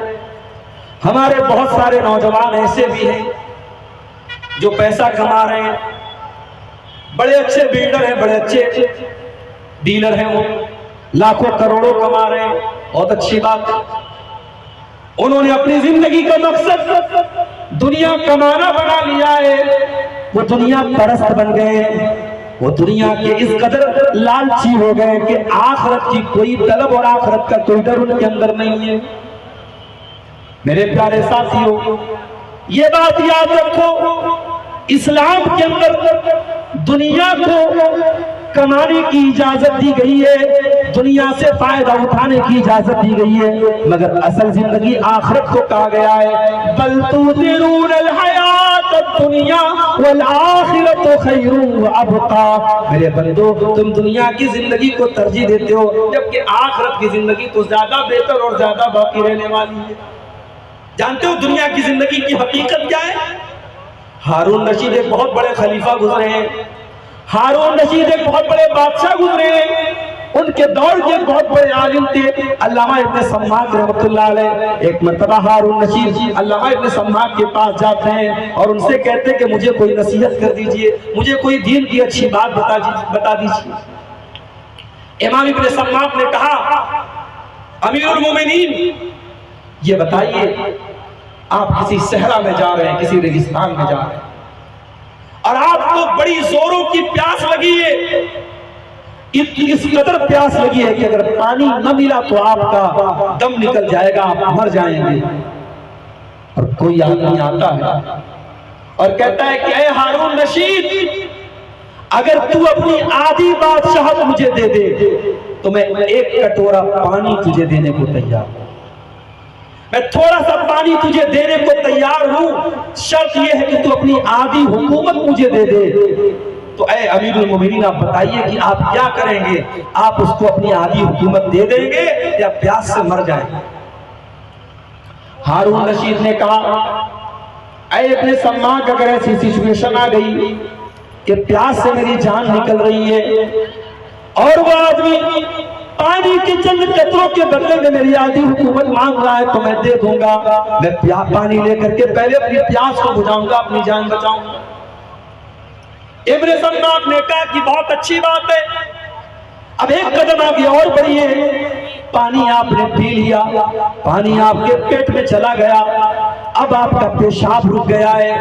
ہمارے بہت سارے نوجوان ایسے بھی ہیں جو پیسہ کما رہے ہیں، بڑے اچھے بلڈر ہیں، بڑے اچھے ڈیلر ہیں، وہ لاکھوں کروڑوں کما رہے ہیں، بہت اچھی بات ہے۔ انہوں نے اپنی زندگی کا مقصد دنیا کمانا بنا لیا ہے، وہ دنیا پرست بن گئے ہیں، وہ دنیا کے اس قدر لالچی ہو گئے کہ آخرت کی کوئی طلب اور آخرت کا کوئی ڈر ان کے اندر نہیں ہے۔ میرے پیارے ساتھیوں، یہ بات یاد رکھو، اسلام کے اندر دنیا کو کمانے کی اجازت دی گئی ہے، دنیا سے فائدہ اٹھانے کی اجازت دی گئی ہے، مگر اصل زندگی آخرت کو کہا گیا ہے بل تؤثرون الحیات الدنیا والآخرۃ خیر وابقی۔ میرے بندو، تم دنیا کی زندگی کو ترجیح دیتے ہو، جبکہ آخرت کی زندگی تو زیادہ بہتر اور زیادہ باقی رہنے والی ہے۔ جانتے ہو دنیا کی زندگی کی حقیقت کیا ہے؟ ہارون رشید ایک بہت بڑے خلیفہ گزرے ہیں، ہارون رشید ایک بہت بڑے بادشاہ گزرے ہیں، ان کے دور کے بہت بڑے عالم تھے علامہ ابن سماک رحمۃ اللہ علیہ۔ ایک مرتبہ ہارون رشید علامہ ابن سماک کے پاس جاتے ہیں اور ان سے کہتے ہیں کہ مجھے کوئی نصیحت کر دیجئے، مجھے کوئی دین کی اچھی بات بتا دیجئے۔ امام ابن سماک نے کہا، امیر المومنین یہ بتائیے، آپ کسی صحرا میں جا رہے ہیں، کسی ریگستان میں جا رہے ہیں، اور آپ کو بڑی زوروں کی پیاس لگی ہے، اس قدر پیاس لگی ہے کہ اگر پانی نہ ملا تو آپ کا دم نکل جائے گا، آپ مر جائیں گے۔ اور کوئی آدمی آتا ہے اور کہتا ہے کہ اے ہارون رشید، اگر تو اپنی آدھی بادشاہت مجھے دے دے تو میں ایک کٹورا پانی تجھے دینے کو تیار ہوں، میں تھوڑا سا پانی تجھے دینے کو تیار ہوں، شرط یہ ہے کہ تو اپنی آدھی حکومت مجھے دے دے۔ تو اے امیر المومنین آپ بتائیے کہ آپ کیا کریں گے؟ آپ اس کو اپنی آدھی حکومت دے دیں گے یا پیاس سے مر جائیں گے؟ ہارون رشید نے کہا، اے ابن سماک، اگر ایسی سچویشن آ گئی کہ پیاس سے میری جان نکل رہی ہے اور وہ آدمی پانی کے چند قطروں کے بدلے میں میری آدھی حکومت مانگ رہا ہے تو میں دے دوں گا، میں پانی لے کر کے پہلے اپنی پیاس کو بجھاؤں گا، اپنی جان بچاؤں گا۔ ابن سماک نے کہا کہ بہت اچھی بات ہے، اب ایک قدم آگے اور بڑھیے، پانی آپ نے پی لیا، پانی آپ کے پیٹ میں چلا گیا، اب آپ کا پیشاب رک گیا ہے،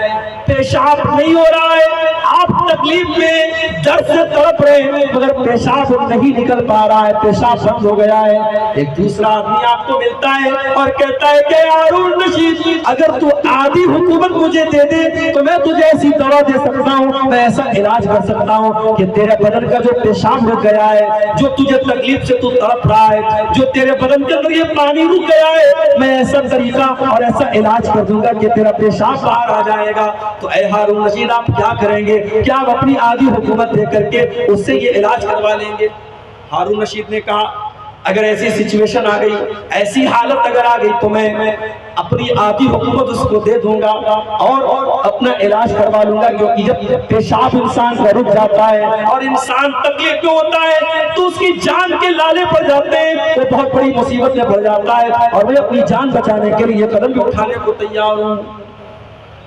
پیشاب نہیں ہو رہا ہے، آپ تکلیف میں درد سے تڑپ رہے ہیں مگر پیشاب نہیں نکل پا رہا ہے، پیشاب بند ہو گیا ہے۔ ایک دوسرا آدمی آپ کو ملتا ہے اور کہتا ہے کہ ہارون رشید، اگر تو آدھی حکومت مجھے دے دے تو میں تجھے ایسی دوا دے سکتا ہوں، میں ایسا علاج کر سکتا ہوں کہ تیرے بدن کا جو پیشاب رک گیا ہے، جو تجھے تکلیف سے تو تڑپ رہا ہے، جو تیرے بدن کے اندر یہ پانی رک گیا ہے، میں ایسا طریقہ اور ایسا علاج کر دوں گا کہ تیرا پیشاب باہر آ جائے گا۔ تو اے ہارون رشید، آپ کیا کریں گے؟ کیا آپ اپنی آدھی حکومت دے کر کے اس سے یہ علاج کروا لیں گے؟ ہارون رشید نے کہا، اگر ایسی سچویشن آ گئی، ایسی حالت اگر آ گئی تو میں اپنی آدھی حکومت اس کو دے دوں گا اور اپنا علاج کروا لوں گا، کیونکہ جب پیشاب انسان کا رک جاتا ہے اور انسان تکلیف میں ہوتا ہے تو اس کی جان کے لالے پڑ جاتے ہیں، وہ بہت بڑی مصیبت میں پڑ جاتا ہے، اور میں اپنی جان بچانے کے لیے قدم بھی اٹھانے کو تیار ہوں۔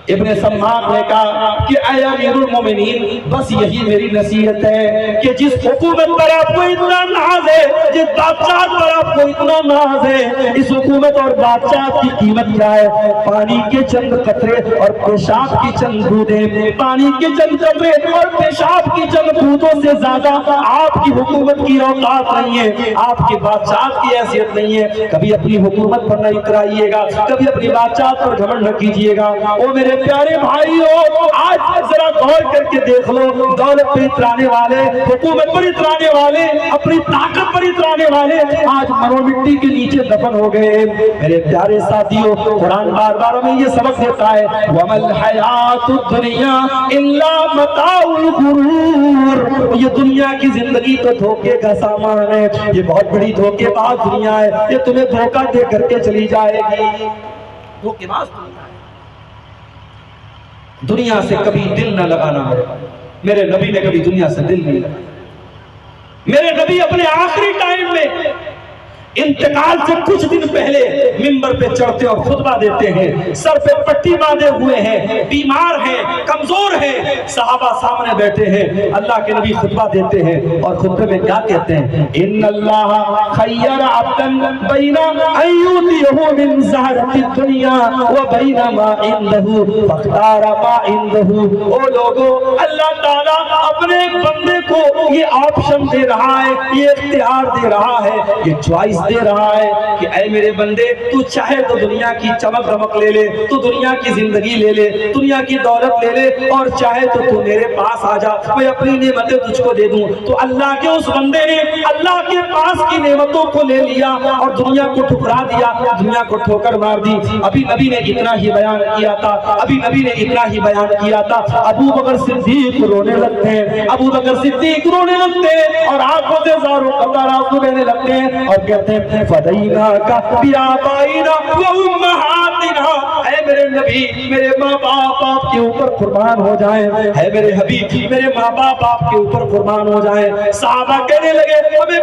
ابن سماک نے کہا کہ اے امیر المومنین بس یہی میری نصیحت ہے کہ جس حکومت پر آپ کو اتنا ناز ہے، جس بادشاہ پر آپ کو اتنا ناز ہے، اس حکومت اور بادشاہ کی قیمت کیا ہے؟ پانی کے چند قطرے اور پیشاب کی چند بوندیں، پانی کے چند قطرے اور پیشاب کی چند بوندوں سے زیادہ آپ کی حکومت کی اوقات نہیں ہے، آپ کی بادشاہ کی حیثیت نہیں ہے۔ کبھی اپنی حکومت پر نہ اترائیے گا، کبھی اپنی بادشاہ پر گھمنڈ نہ کیجیے گا۔ او میرے پیارے بھائیو، آج ذرا غور کر کے دیکھ لو، دولت پر اترانے والے، حکومت پر اترانے والے، اپنی طاقت پر اترانے والے آج مرو مٹی کے نیچے دفن ہو گئے۔ میرے پیارے ساتھیو، قرآن بار بار ہمیں یہ سبق دیتا ہے وَمَا الْحَيَاةُ الدُّنْيَا إِلَّا مَتَاعُ الْغُرُورِ، یہ دنیا کی زندگی تو دھوکے کا سامان ہے، یہ بہت بڑی دھوکے باز دنیا ہے، یہ تمہیں دھوکہ دے کر کے چلی جائے گی۔ دھوکے باز دنیا ہے۔ دنیا سے کبھی دل نہ لگانا میرے نبی نے کبھی دنیا سے دل نہیں لگایا۔ میرے نبی اپنے آخری ٹائم میں انتقال سے کچھ دن پہلے منبر پہ چڑھتے اور خطبہ دیتے ہیں، سر پہ پٹی باندھے ہوئے ہیں، بیمار ہیں، کمزور ہیں، صحابہ سامنے بیٹھے ہیں، اللہ کے نبی خطبہ دیتے ہیں اور خطبے میں کیا کہتے ہیں؟ ان اللہ خیر عبدا بین ان یؤتیہ من زہرۃ الدنیا وبین ما عنده فاختار ما عنده۔ او لوگو، اللہ تعالیٰ اپنے بندے کو یہ آپشن دے رہا ہے، یہ اختیار دے رہا ہے، یہ چوائس دے رہا ہے کہ اے میرے بندے، تو چاہے تو دنیا کی چمک دمک لے لے، تو دنیا کی زندگی لے لے، دنیا کی دولت لے لے، اور چاہے تو میرے پاس آ جا، میں اپنی نعمتیں تجھ کو دے دوں۔ تو اللہ کے اس بندے نے اللہ کے پاس کی نعمتوں کو لے لیا اور دنیا کو ٹھکرا دیا، دنیا کو ٹھوکر مار دی۔ ابھی نبی نے اتنا ہی بیان کیا تھا، ابھی نبی نے اتنا ہی بیان کیا تھا، ابو بکر صدیق رونے لگتے ہیں، ابو بکر صدیق رونے لگتے ہیں اور آنکھوں سے زاروں قطرات آنسو بہنے لگتے ہیں اور کہتے ہیں فدیناک بآبائنا وامہاتنا، اے میرے نبی، میرے ماں باپ آپ کے اوپر قربان ہو جائیں، اے میرے حبیب، میرے ماں باپ آپ کے اوپر قربان ہو جائیں۔ صحابہ کہنے لگے، ہمیں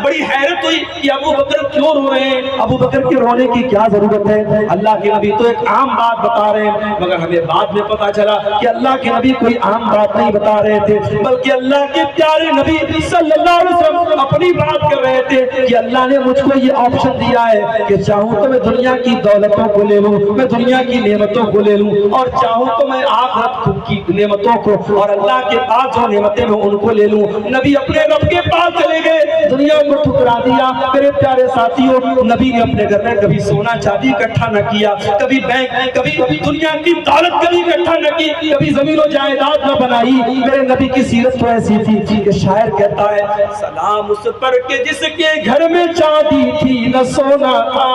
بڑی حیرت ہوئی کہ ابو بکر کیوں رو رہے ہیں، ابو بکر کے رونے کی کیا ضرورت ہے؟ اللہ کے نبی تو ایک عام بات بتا رہے ہیں، مگر ہمیں بعد میں پتا چلا کہ اللہ کے نبی کوئی عام بات نہیں بتا رہے تھے، بلکہ اللہ کے پیارے نبی صلی اللہ علیہ وسلم اپنی بات کر رہے تھے کہ اللہ نے مجھ کو یہ آپشن دیا ہے کہ چاہوں تو میں دنیا کی دولتوں کو لے لوں، میں دنیا کی نعمتوں کو لے لوں، اور چاہوں تو میں آخرت کی نعمتوں کو اور اللہ کے پاس جو نعمتیں میں ان کو لے لوں۔ نبی اپنے رب کے پاس چلے گئے، دنیا کو ٹھکرا دیا۔ میرے پیارے ساتھیوں، نبی نے اپنے گھر میں کبھی سونا چاندی اکٹھا نہ کیا، کبھی بینک، کبھی دنیا کی دولت کبھی اکٹھا نہ کی، کبھی زمین و جائیداد نہ بنائی۔ میرے نبی کی سیرت تو ایسی تھی کہ شاعر کہتا ہے سلام اس پر کہ جس کے گھر میں چاندی تھی نہ سونا تھا،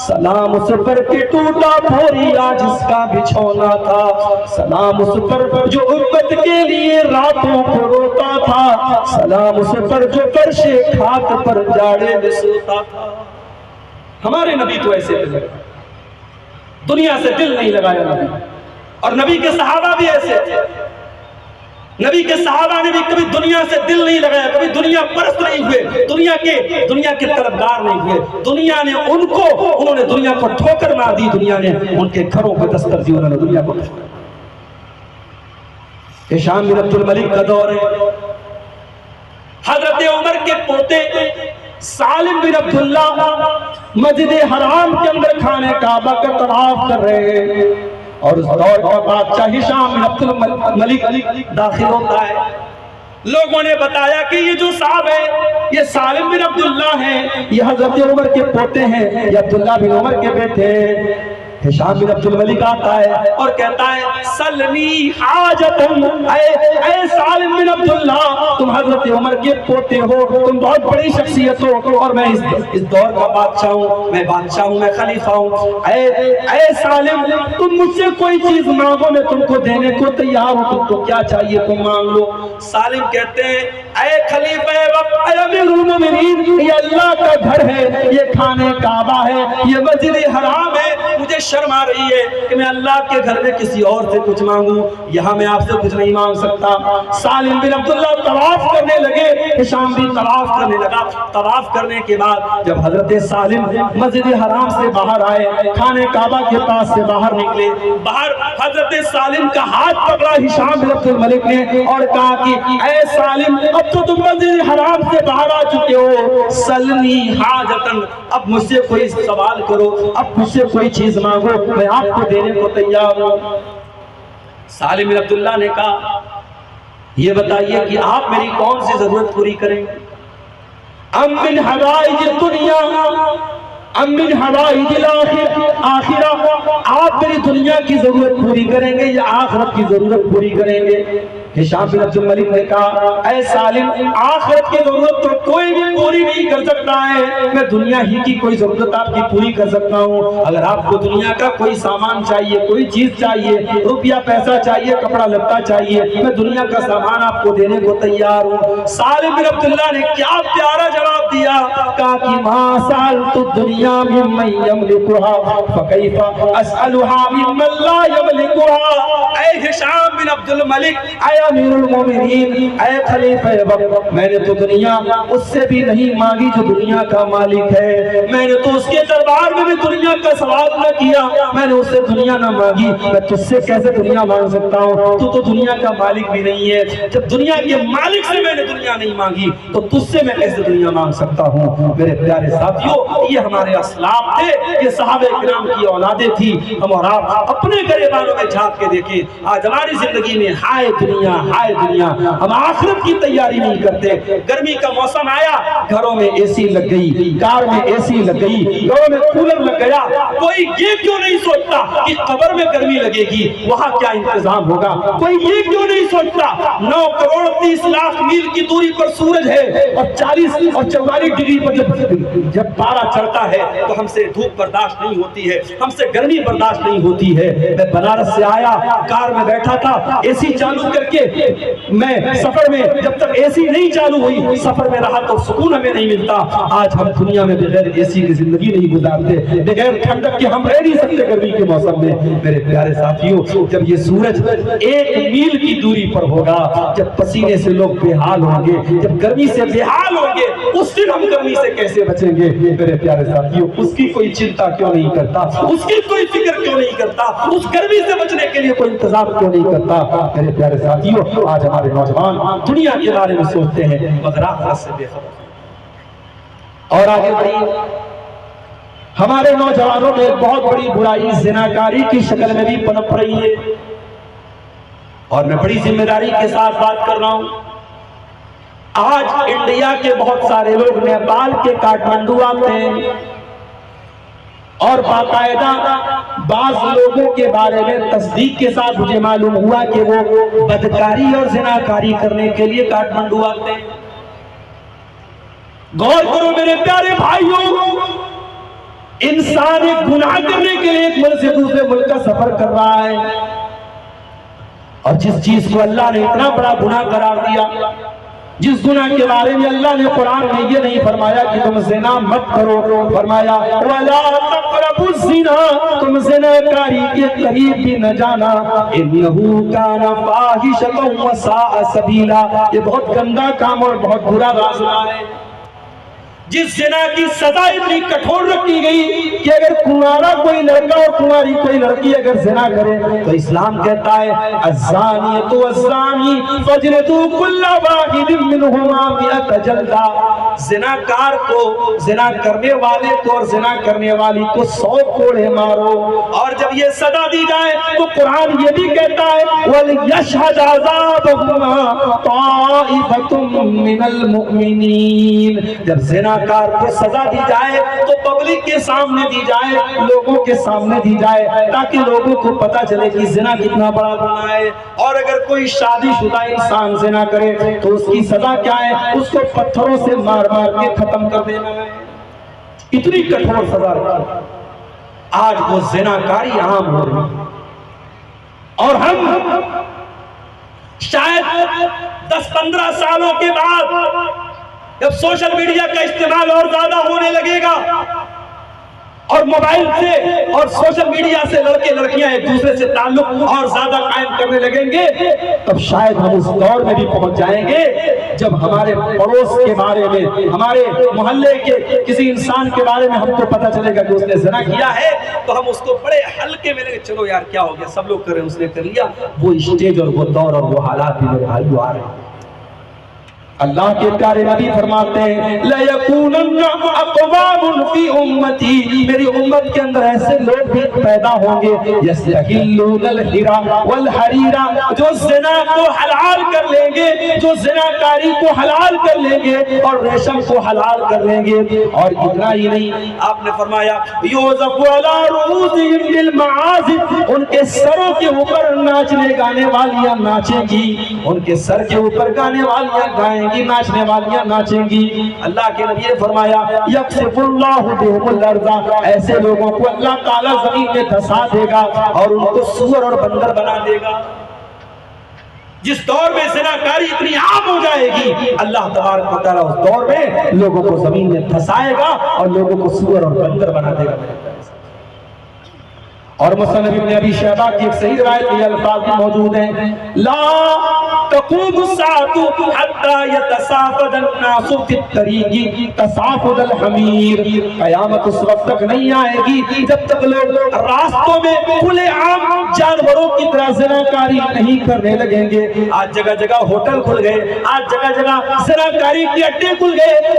سلام اس پر کہ ٹوٹا بھوریا جس کا بچھونا تھا، سلام اس پر جو امت کے لیے راتوں کو روتا تھا، سلام اس پر جو فرش خاک پر جاڑے میں سوتا تھا۔ ہمارے نبی تو ایسے تھے، دنیا سے دل نہیں لگایا نبی، اور نبی کے صحابہ بھی ایسے تھے۔ نبی کے صحابہ نے بھی کبھی دنیا سے دل نہیں لگایا، کبھی دنیا پرست نہیں ہوئے، دنیا کے طلبگار نہیں ہوئے۔ دنیا نے انہوں نے دنیا کو ٹھوکر مار دی، دنیا نے ان کے گھروں کو دستک دی، انہوں نے دنیا کو ٹھوکر۔ ہشام بن عبد الملک کا دور ہے، حضرت عمر کے پوتے سالم بن عبداللہ مسجد حرام کے اندر خانہ کعبہ کا طواف کر رہے ہیں، اور اس دور کا بادشاہ ہشام بن عبد الملک داخل ہوتا ہے۔ لوگوں نے بتایا کہ یہ جو صاحب ہے یہ سالم بن عبداللہ ہیں، یہ حضرت عمر کے پوتے ہیں، یہ عبداللہ بن عمر کے بیٹے ہیں۔ ہشام بن عبد الملک آتا ہے اور کہتا ہے سلنی حاجتن، اے سالم بن عبداللہ، تم حضرت عمر کے پوتے ہو، تم بہت بڑی شخصیت ہو، اور میں اس دور کا بادشاہ ہوں، میں بادشاہ ہوں، میں خلیفہ ہوں۔ اے سالم، تم مجھ سے کوئی چیز مانگو، میں تم کو دینے کو تیار ہوں، تم کو کیا چاہیے تم مانگ لو۔ سالم کہتے ہیں اے خلیفہ وقت، اے امیر المومنین، المومنین یہ اللہ کا گھر ہے، یہ خانہ کعبہ ہے، یہ مسجد حرام ہے، مجھے شرم آ رہی ہے کہ میں اللہ کے گھر میں کسی اور سے کچھ مانگوں، یہاں میں آپ سے کچھ نہیں مانگ سکتا۔ سالم بن عبداللہ طواف کرنے لگے، ہشام بھی طواف کرنے لگا۔ طواف کرنے کے بعد جب حضرت سالم مسجد حرام سے باہر آئے، خانہ کعبہ کے پاس سے باہر نکلے، باہر حضرت سالم کا ہاتھ پکڑا ہشام بن عبد الملک نے اور کہا کہ اے سالم، اب تو تم مسجد حرام سے باہر آ چکے ہو، سلنی حاجتن، اب مجھ سے کوئی سوال کرو، اب مجھ سے کوئی چیز مانگو، میں آپ کو دینے کو تیار ہوں۔ سالم بن عبداللہ نے کہا یہ بتائیے کہ آپ میری کون سی ضرورت پوری کریں گے؟ ام من حوائج الدنیا ام من حوائج الآخرہ، آپ میری دنیا کی ضرورت پوری کریں گے یا آخرت کی ضرورت پوری کریں گے؟ ہشام بن عبد الملک نے کہا اے سالم، آخرت کی ضرورت تو کوئی بھی پوری نہیں کر سکتا ہے، میں دنیا ہی کی کوئی ضرورت آپ کی پوری کر سکتا ہوں۔ اگر آپ کو دنیا کا کوئی سامان چاہیے، کوئی چیز چاہیے، روپیہ پیسہ چاہیے، کپڑا لتا چاہیے، میں دنیا کا سامان آپ کو دینے کو تیار ہوں۔ سالم بن عبداللہ نے کیا پیارا جواب دیا، کہا کہ ما سألت الدنیا ممن یملکها فکیف اسألها ممن لا یملکها۔ اے ہشام بن عبد الملک، اے امیر المومنین، اے خلیفہ وقت، میں نے تو دنیا اس سے بھی نہیں مانگی جو دنیا کا مالک ہے، میں نے تو اس کے دربار میں بھی دنیا کا سوال نہ کیا، میں نے اس سے دنیا نہ مانگی، میں تجھ سے کیسے دنیا مانگ سکتا ہوں؟ تو دنیا کا مالک بھی نہیں ہے، جب دنیا کے مالک سے میں نے دنیا نہیں مانگی تو تجھ سے میں کیسے دنیا مانگ سکتا ہوں؟ میرے پیارے ساتھیوں، یہ ہمارے اسلاف تھے، یہ صحابہ کرام کی اولادیں تھی۔ ہم اور آپ اپنے گریبانوں میں جھانک کے دیکھیں، آج ہماری زندگی میں ہائے دنیا ہائے دنیا، ہم آخرت کی تیاری نہیں کرتے۔ گرمی کا موسم آیا، گھروں میں اے سی لگ گئی، کار میں اے سی لگ گئی، گھروں میں کولر لگ گیا، کوئی یہ کیوں نہیں سوچتا کہ قبر میں گرمی لگے گی، وہاں کیا انتظام ہوگا؟ کوئی یہ کیوں نہیں سوچتا 9 کروڑ 30 لاکھ میل کی دوری پر سورج ہے اور 40 اور 44 ڈگری پر جب پارا چڑھتا ہے تو ہم سے دھوپ برداشت نہیں ہوتی ہے، ہم سے گرمی برداشت نہیں ہوتی ہے۔ میں بنارس سے آیا، کار میں بیٹھا تھا، اے سی چالو کر کے میں سفر میں، جب تک اے سی نہیں چالو ہوئی سفر میں رہا تو سکون ہمیں نہیں ملتا۔ آج ہم دنیا میں بغیر اے سی کی زندگی نہیں گزارتے، بغیر ٹھنڈک کے ہم رہ نہیں سکتے گرمی کے موسم میں۔ میرے پیارے ساتھیوں، جب یہ سورج 1 میل کی دوری پر ہوگا، جب پسینے سے لوگ بے حال ہوں گے، جب گرمی سے بے حال ہوں گے، اس دن ہم گرمی سے کیسے بچیں گے؟ میرے پیارے ساتھیوں، اس کی کوئی چنتا کیوں نہیں کرتا، اس کی کوئی فکر کیوں نہیں کرتا، اس گرمی سے بچنے کے لیے کوئی انتظام کیوں نہیں کرتا؟ میرے پیارے ساتھیوں، آج ہمارے نوجوان دنیا کے بارے میں سوچتے ہیں مگر آخرت سے بے خبر۔ اور آگے بڑھیے، ہمارے نوجوانوں میں ایک بہت بڑی برائی زناکاری کی شکل میں بھی پنپ رہی ہے، اور میں بڑی ذمہ داری کے ساتھ بات کر رہا ہوں۔ آج انڈیا کے بہت سارے لوگ نیپال کے کاٹمنڈو آتے ہیں اور باقاعدہ بعض لوگوں کے بارے میں تصدیق کے ساتھ مجھے معلوم ہوا کہ وہ بدکاری اور زناکاری کرنے کے لیے کاٹمنڈو آتے ہیں۔ غور کرو میرے پیارے بھائیوں، انسان ایک گناہ کرنے کے لیے ایک ملک سے دوسرے ملک کا سفر کر رہا ہے، اور جس چیز کو اللہ نے اتنا بڑا گناہ قرار دیا، جس گناہ کے بارے میں اللہ نے قرآن میں یہ نہیں فرمایا کہ تم زنا مت کرو، فرمایا وَلَا تَقْرَبُوا الزِّنَا، تم زناکاری کے قریب بھی نہ جانا، إِنَّهُ كَانَ فَاحِشَةً وَسَاءَ سَبِيلًا، یہ بہت گندا کام اور بہت برا راستہ ہے۔ جس زنا کی سزا اتنی کٹھور رکھی گئی کہ اگر کنوارا کوئی لڑکا اور کنواری کوئی لڑکی اگر زنا کرے تو اسلام کہتا ہے الزانیۃ والزانی فاجلدوا کل واحد منہما 100 جلدہ، زناکار کو، زنا کرنے والے کو اور زنا کرنے والی کو 100 کوڑے مارو۔ اور جب یہ سزا دی جائے تو قرآن یہ بھی کہتا ہے وَلْيَشْهَدْ عَذَابَهُمَا طَائِفَةٌ مِّنَ الْمُؤْمِنِينَ، جب زنا کار کو سزا دی جائے تو پبلک کے سامنے دی جائے، لوگوں کے سامنے دی جائے، تاکہ لوگوں کو پتا چلے کہ زنا کتنا بڑا گناہ ہے۔ اور اگر کوئی شادی شدہ انسان زنا کرے تو اس کی سزا کیا ہے؟ اس کو پتھروں سے مار مار کے ختم کر دینا ہے۔ اتنی کٹھور سزا رکھی۔ آج وہ زناکاری عام ہو رہی ہے، اور ہم شاید 10-15 سالوں کے بعد جب سوشل میڈیا کا استعمال اور زیادہ ہونے لگے گا اور موبائل سے اور سوشل میڈیا سے لڑکے لڑکیاں ایک دوسرے سے تعلق اور زیادہ قائم کرنے لگیں گے، تب شاید ہم اس دور میں بھی پہنچ جائیں گے جب ہمارے پڑوس کے بارے میں، ہمارے محلے کے کسی انسان کے بارے میں ہم کو پتہ چلے گا کہ اس نے زنا کیا ہے تو ہم اس کو بڑے ہلکے میں لیں گے، چلو یار کیا ہو گیا، سب لوگ کر رہے ہیں، اس نے کر لیا۔ وہ اسٹیج اور وہ دور اور وہ حالات بھی میرے بھائیو آ رہے ہیں۔ اللہ کے پیارے نبی فرماتے ہیں لَيَكُونَنَّ أَقْوَامٌ فِي أُمَّتِي، میری امت کے اندر ایسے لوگ بھی پیدا ہوں گے يَسْتَحِلُّونَ الْحِرَا وَالْحَرِيرَ، جو زنا کو حلال کر لیں گے، جو زناکاری کو حلال کر لیں گے اور ریشم کو حلال کر لیں گے۔ اور اتنا ہی نہیں، آپ نے فرمایا يُوزَفُ عَلَىٰ رُؤُوسِهِمْ بِالْمَعَازِفِ، ان کے سروں کے اوپر ناچنے گانے والیاں ناچیں گی، ان کے سر کے اوپر گانے والیاں گائیں گی، ناچنے والیاں ناچیں گی۔ اللہ کے نبی نے فرمایا یکسف اللہ بہم الارض، ایسے لوگوں کو اللہ تعالیٰ زمین میں دھسا دے گا اور ان کو سور اور بندر بنا دے گا۔ جس دور میں زناکاری اتنی عام ہو جائے گی، اللہ تبارک و تعالیٰ اس دور میں لوگوں کو زمین میں دھسائے گا اور لوگوں کو سور اور بندر بنا دے گا۔ اور مسند ابن ابی شیبہ کی ایک صحیح روایت یہ الفاظ موجود ہیں لا تقوم الساعة حتى يتسافد الناس في الطريق تسافد الحمیر، قیامت اس وقت تک نہیں آئے گی جب تک لوگ راستوں میں کھلے عام جانوروں کی طرح زناکاری نہیں کرنے لگیں گے۔ آج جگہ جگہ ہوٹل کھل گئے، آج جگہ جگہ زناکاری کی اڈے کھل گئے،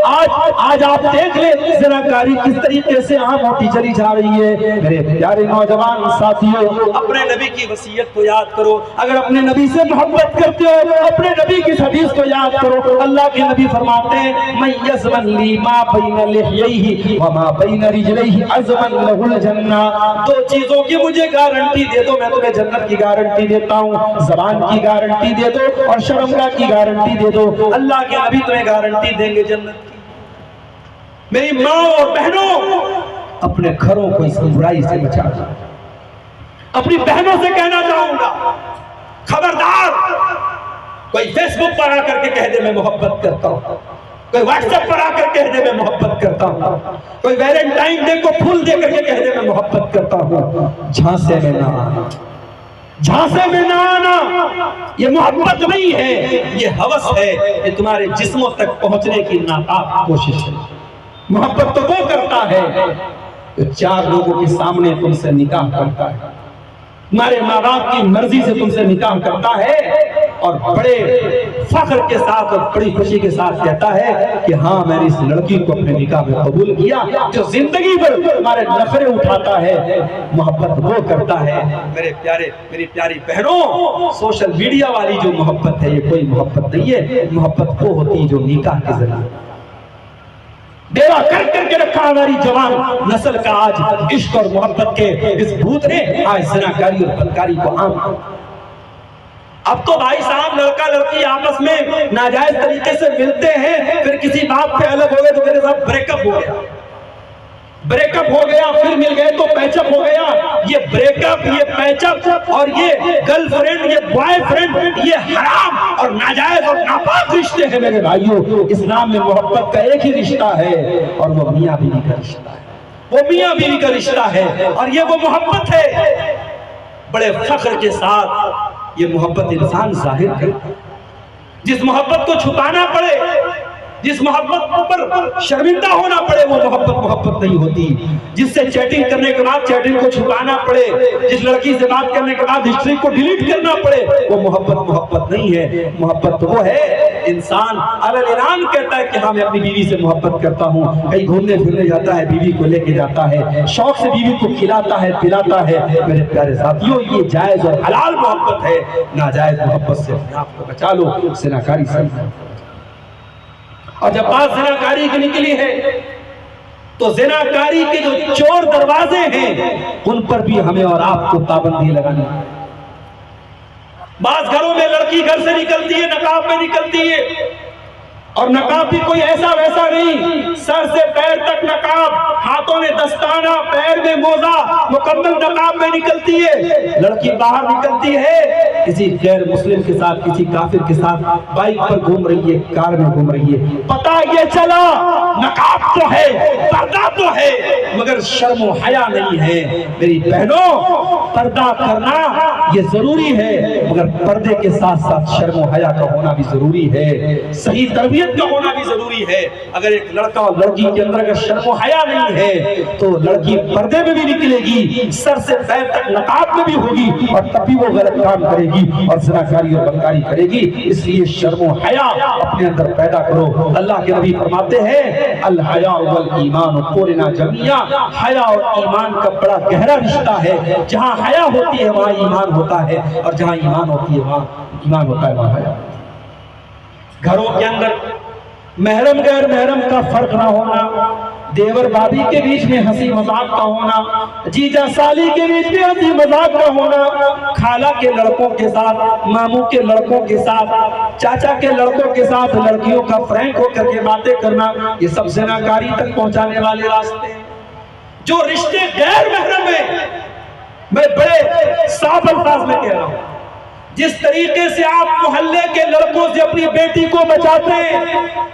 آج آپ دیکھ لیں زناکاری کس طریقے سے عام ہوتی چلی جا رہی ہے۔ میرے پیارے نوجوان ساتھیوں، اپنے نبی کی وصیت کو یاد کرو، اگر اپنے نبی سے محبت کرتے ہو اپنے نبی کی حدیث کو یاد کرو۔ اللہ کے نبی فرماتے ہیں من یضمن لی ما بین لحییہ وما بین رجلیہ اضمن لہ الجنہ، دو چیزوں کی مجھے گارنٹی دے دو، میں تمہیں جنت کی گارنٹی دیتا ہوں، زبان کی گارنٹی دے دو اور شرمگاہ کی گارنٹی دے دو۔ اللہ کے نبی تمہیں گارنٹی دیں گے جنت کی۔ میری ماں اور بہنوں، اپنے گھروں کو اس برائی سے بچا دو۔ اپنی بہنوں سے کہنا چاہوں گا خبردار، کوئی فیس بک پر آ کر کے کہہ دے میں محبت کرتا ہوں، کوئی واٹس ایپ پر آ کر کہہ دے میں محبت کرتا ہوں، کوئی ویلنٹائن ڈے کو پھول دے کر کے کہہ دے میں محبت کرتا ہوں، جھانسے میں نہ آنا، جھانسے میں نہ آنا، یہ محبت نہیں ہے، یہ ہوس ہے، یہ تمہارے جسموں تک پہنچنے کی ناکام کوشش ہے۔ محبت تو وہ کرتا ہے جو چار لوگوں کے سامنے تم سے نکاح کرتا ہے، تمہارے ماں باپ کی مرضی سے تم سے نکاح کرتا ہے اور بڑے فخر کے ساتھ اور بڑی خوشی کے ساتھ کہتا ہے کہ ہاں میں نے اس لڑکی کو اپنے نکاح میں قبول کیا، جو زندگی بھر تمہارے نخرے اٹھاتا ہے، محبت وہ کرتا ہے۔ میرے پیارے میری پیاری بہنوں، سوشل میڈیا والی جو محبت ہے یہ کوئی محبت نہیں ہے، محبت وہ ہوتی ہے جو نکاح کے ذریعے ڈیرا کر کے رکھا ہماری جوان نسل کا آج عشق اور محبت کے اس بھوت نے آج زناکاری اور بدکاری کو عام کر۔ اب تو بھائی صاحب لڑکا لڑکی آپس میں ناجائز طریقے سے ملتے ہیں، پھر کسی بات پہ الگ ہو گئے تو میرے ساتھ بریک اپ ہو گیا، بریک اپ ہو گیا، پھر مل گئے تو پیچ اپ ہو گیا۔ یہ بریک اپ، یہ پیچ اپ اور یہ گرل فرینڈ، یہ بوائے فرینڈ، یہ حرام اور ناجائز اور ناپاک رشتے ہیں میرے بھائیوں۔ اسلام میں محبت کا ایک ہی رشتہ ہے اور وہ میاں بیوی کا رشتہ ہے، وہ میاں بیوی کا رشتہ ہے اور یہ وہ محبت ہے۔ بڑے فخر کے ساتھ یہ محبت انسان ظاہر کرتا ہے، جس محبت کو چھپانا پڑے، جس محبت پر شرمندہ ہونا پڑے وہ محبت نہیں ہوتی۔ جس سے چیٹنگ کرنے کے بعد چیٹنگ کو چھپانا پڑے، جس لڑکی سے بات کرنے کے بعد ہسٹری کو ڈیلیٹ کرنا پڑے، وہ محبت نہیں ہے۔ محبت وہ ہے انسان اعلان کہتا ہے کہ ہاں میں اپنی بیوی سے محبت کرتا ہوں، کہیں گھومنے پھرنے جاتا ہے بیوی کو لے کے جاتا ہے، شوق سے بیوی کو کھلاتا ہے پلاتا ہے۔ میرے پیارے ساتھیوں، یہ جائز اور حلال محبت ہے، ناجائز محبت سے اپنے آپ کو بچا لو، زناکاری سے۔ اور جب بات زناکاری کی نکلی ہے تو زناکاری کے جو چور دروازے ہیں ان پر بھی ہمیں اور آپ کو پابندی لگانی ہے۔ بعض گھروں میں لڑکی گھر سے نکلتی ہے نقاب میں نکلتی ہے، اور نقاب بھی کوئی ایسا ویسا نہیں، سر سے پیر تک نقاب، ہاتھوں ہاتھوں میں دستانہ، پیر میں موزہ، مکمل نقاب میں نکلتی ہے، لڑکی باہر نکلتی ہے، کسی غیر مسلم کے ساتھ، کسی کافر کے ساتھ بائک پر گھوم رہی ہے، کار میں گھوم رہی ہے، پتہ یہ چلا نقاب تو ہے، پردہ تو ہے، مگر شرم و حیا نہیں ہے۔ میری بہنوں، پردہ کرنا یہ ضروری ہے، مگر پردے کے ساتھ ساتھ شرم و حیا کا ہونا بھی ضروری ہے، صحیح تربیت کا ہونا بھی ضروری ہے۔ اگر ایک لڑکا اور لڑکی کے اندر اگر شرم و حیا نہیں ہے تو لڑکی پردے میں بھی نکلے گی، سر سے پیر تک نقاب میں بھی ہوگی، اور تب بھی وہ غلط کام کرے گی اور زناکاری اور بدکاری کرے گی۔ اس لیے شرم و حیا اپنے اندر پیدا کرو۔ اللہ کے نبی فرماتے ہیں الحیاء والایمان قرنا جمیعا، حیا اور ایمان کا بڑا گہرا رشتہ ہے، جہاں حیا ہوتی ہے وہاں ایمان ہوتا ہے، اور جہاں ایمان ہوتی ہے وہاں ایمان ہوتا ہے وہاں حیا۔ گھروں کے اندر محرم غیر محرم کا فرق نہ ہونا، دیور بھابھی کے بیچ میں ہنسی مذاق کا ہونا، جیجا سالی کے بیچ میں ہنسی مذاق کا ہونا، خالہ کے لڑکوں کے ساتھ، ماموں کے لڑکوں کے ساتھ، چاچا کے لڑکوں کے ساتھ لڑکیوں کا فرینک ہو کر کے باتیں کرنا، یہ سب زناکاری تک پہنچانے والے راستے ہیں۔ جو رشتے غیر محرم ہیں، میں بڑے صاف الفاظ میں کہہ رہا ہوں، جس طریقے سے آپ محلے کے لڑکوں سے اپنی بیٹی کو بچاتے ہیں،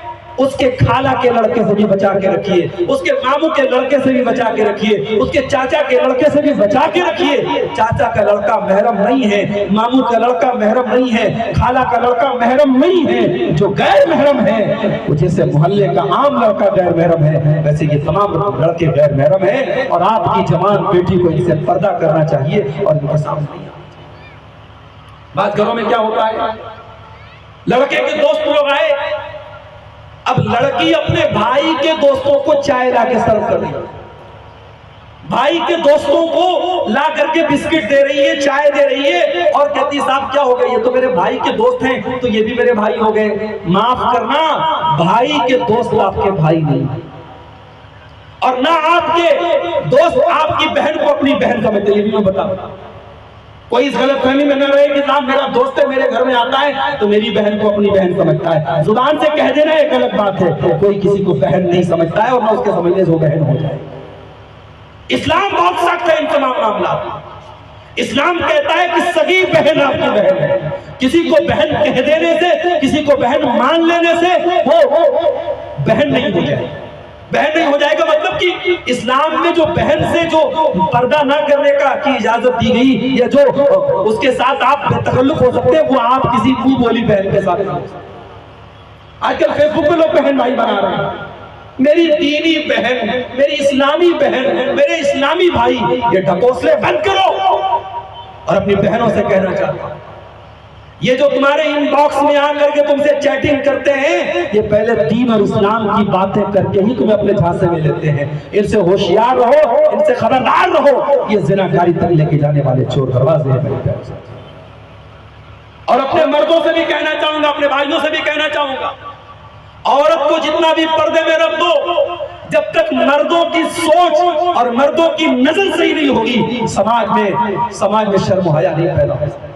اس کے خالہ کے لڑکے سے بھی بچا کے رکھیے، اس کے ماموں کے لڑکے سے بھی بچا کے رکھیے، اس کے چاچا کے لڑکے سے بھی بچا کے رکھیے۔ چاچا کا لڑکا محرم نہیں ہے، ماموں کا لڑکا محرم نہیں ہے، خالہ کا لڑکا محرم نہیں ہے۔ جو غیر محرم ہے، وہ جیسے محلے کا عام لڑکا غیر محرم ہے، ویسے یہ تمام لڑکے غیر محرم ہیں، اور آپ کی جوان بیٹی کو ان سے پردہ کرنا چاہیے اور ان کے سامنے نہیں آنا چاہیے۔ بعض گھروں میں کیا ہوتا ہے، لڑکے کے دوست لوگ آئے، اب لڑکی اپنے بھائی کے دوستوں کو چائے لا کے سرو کر رہی ہے، بھائی کے دوستوں کو لا کر کے بسکٹ دے رہی ہے، چائے دے رہی ہے، اور کہتی صاحب کیا ہو گئے، یہ تو میرے بھائی کے دوست ہیں تو یہ بھی میرے بھائی ہو گئے۔ معاف کرنا، بھائی کے دوست آپ کے بھائی نہیں، اور نہ آپ کے دوست آپ کی بہن کو اپنی بہن سمجھتے، یہ بھی میں بتا دوں۔ کوئی اس غلط فہمی میں نہ رہے کہ صاحب میرا دوست ہے، میرے گھر میں آتا ہے تو میری بہن کو اپنی بہن سمجھتا ہے۔ زبان سے کہہ دینا ایک غلط بات ہے، کوئی کسی کو بہن نہیں سمجھتا ہے، اور نہ اس کے سمجھنے سے وہ بہن ہو جائے۔ اسلام بہت سخت ہے ان تمام معاملات۔ اسلام کہتا ہے کہ سگی بہن آپ کی بہن ہے، کسی کو بہن کہہ دینے سے، کسی کو بہن مان لینے سے وہ بہن نہیں ہو جائے۔ بہن نہیں ہو جائے گا مطلب کہ اسلام میں جو بہن سے جو پردہ نہ کرنے کا کی اجازت دی گئی، یا جو اس کے ساتھ آپ بے تکلف ہو سکتے ہیں، وہ آپ کسی منہ بولی بہن کے ساتھ نہیں ہو سکتے۔ آج کل فیس بک پہ لوگ بہن بھائی بنا رہے ہیں، میری دینی بہن، میری اسلامی بہن، میرے اسلامی بھائی، یہ ڈھکوسلے بند کرو۔ اور اپنی بہنوں سے کہنا چاہتا ہوں، یہ جو تمہارے ان باکس میں آ کر کے تم سے چیٹنگ کرتے ہیں، یہ پہلے دین اور اسلام کی باتیں کر کے ہی تمہیں اپنے جھانسے میں لیتے ہیں۔ ان سے ہوشیار رہو، ان سے خبردار رہو، یہ زناکاری تک لے کے جانے والے چور دروازے ہیں میرے پیارے ساتھی۔ اور اپنے مردوں سے بھی کہنا چاہوں گا، اپنے بھائیوں سے بھی کہنا چاہوں گا، عورت کو جتنا بھی پردے میں رکھ دو، جب تک مردوں کی سوچ اور مردوں کی نظر صحیح نہیں ہوگی، سماج میں شرم و حیا نہیں پیدا ہو سکتا۔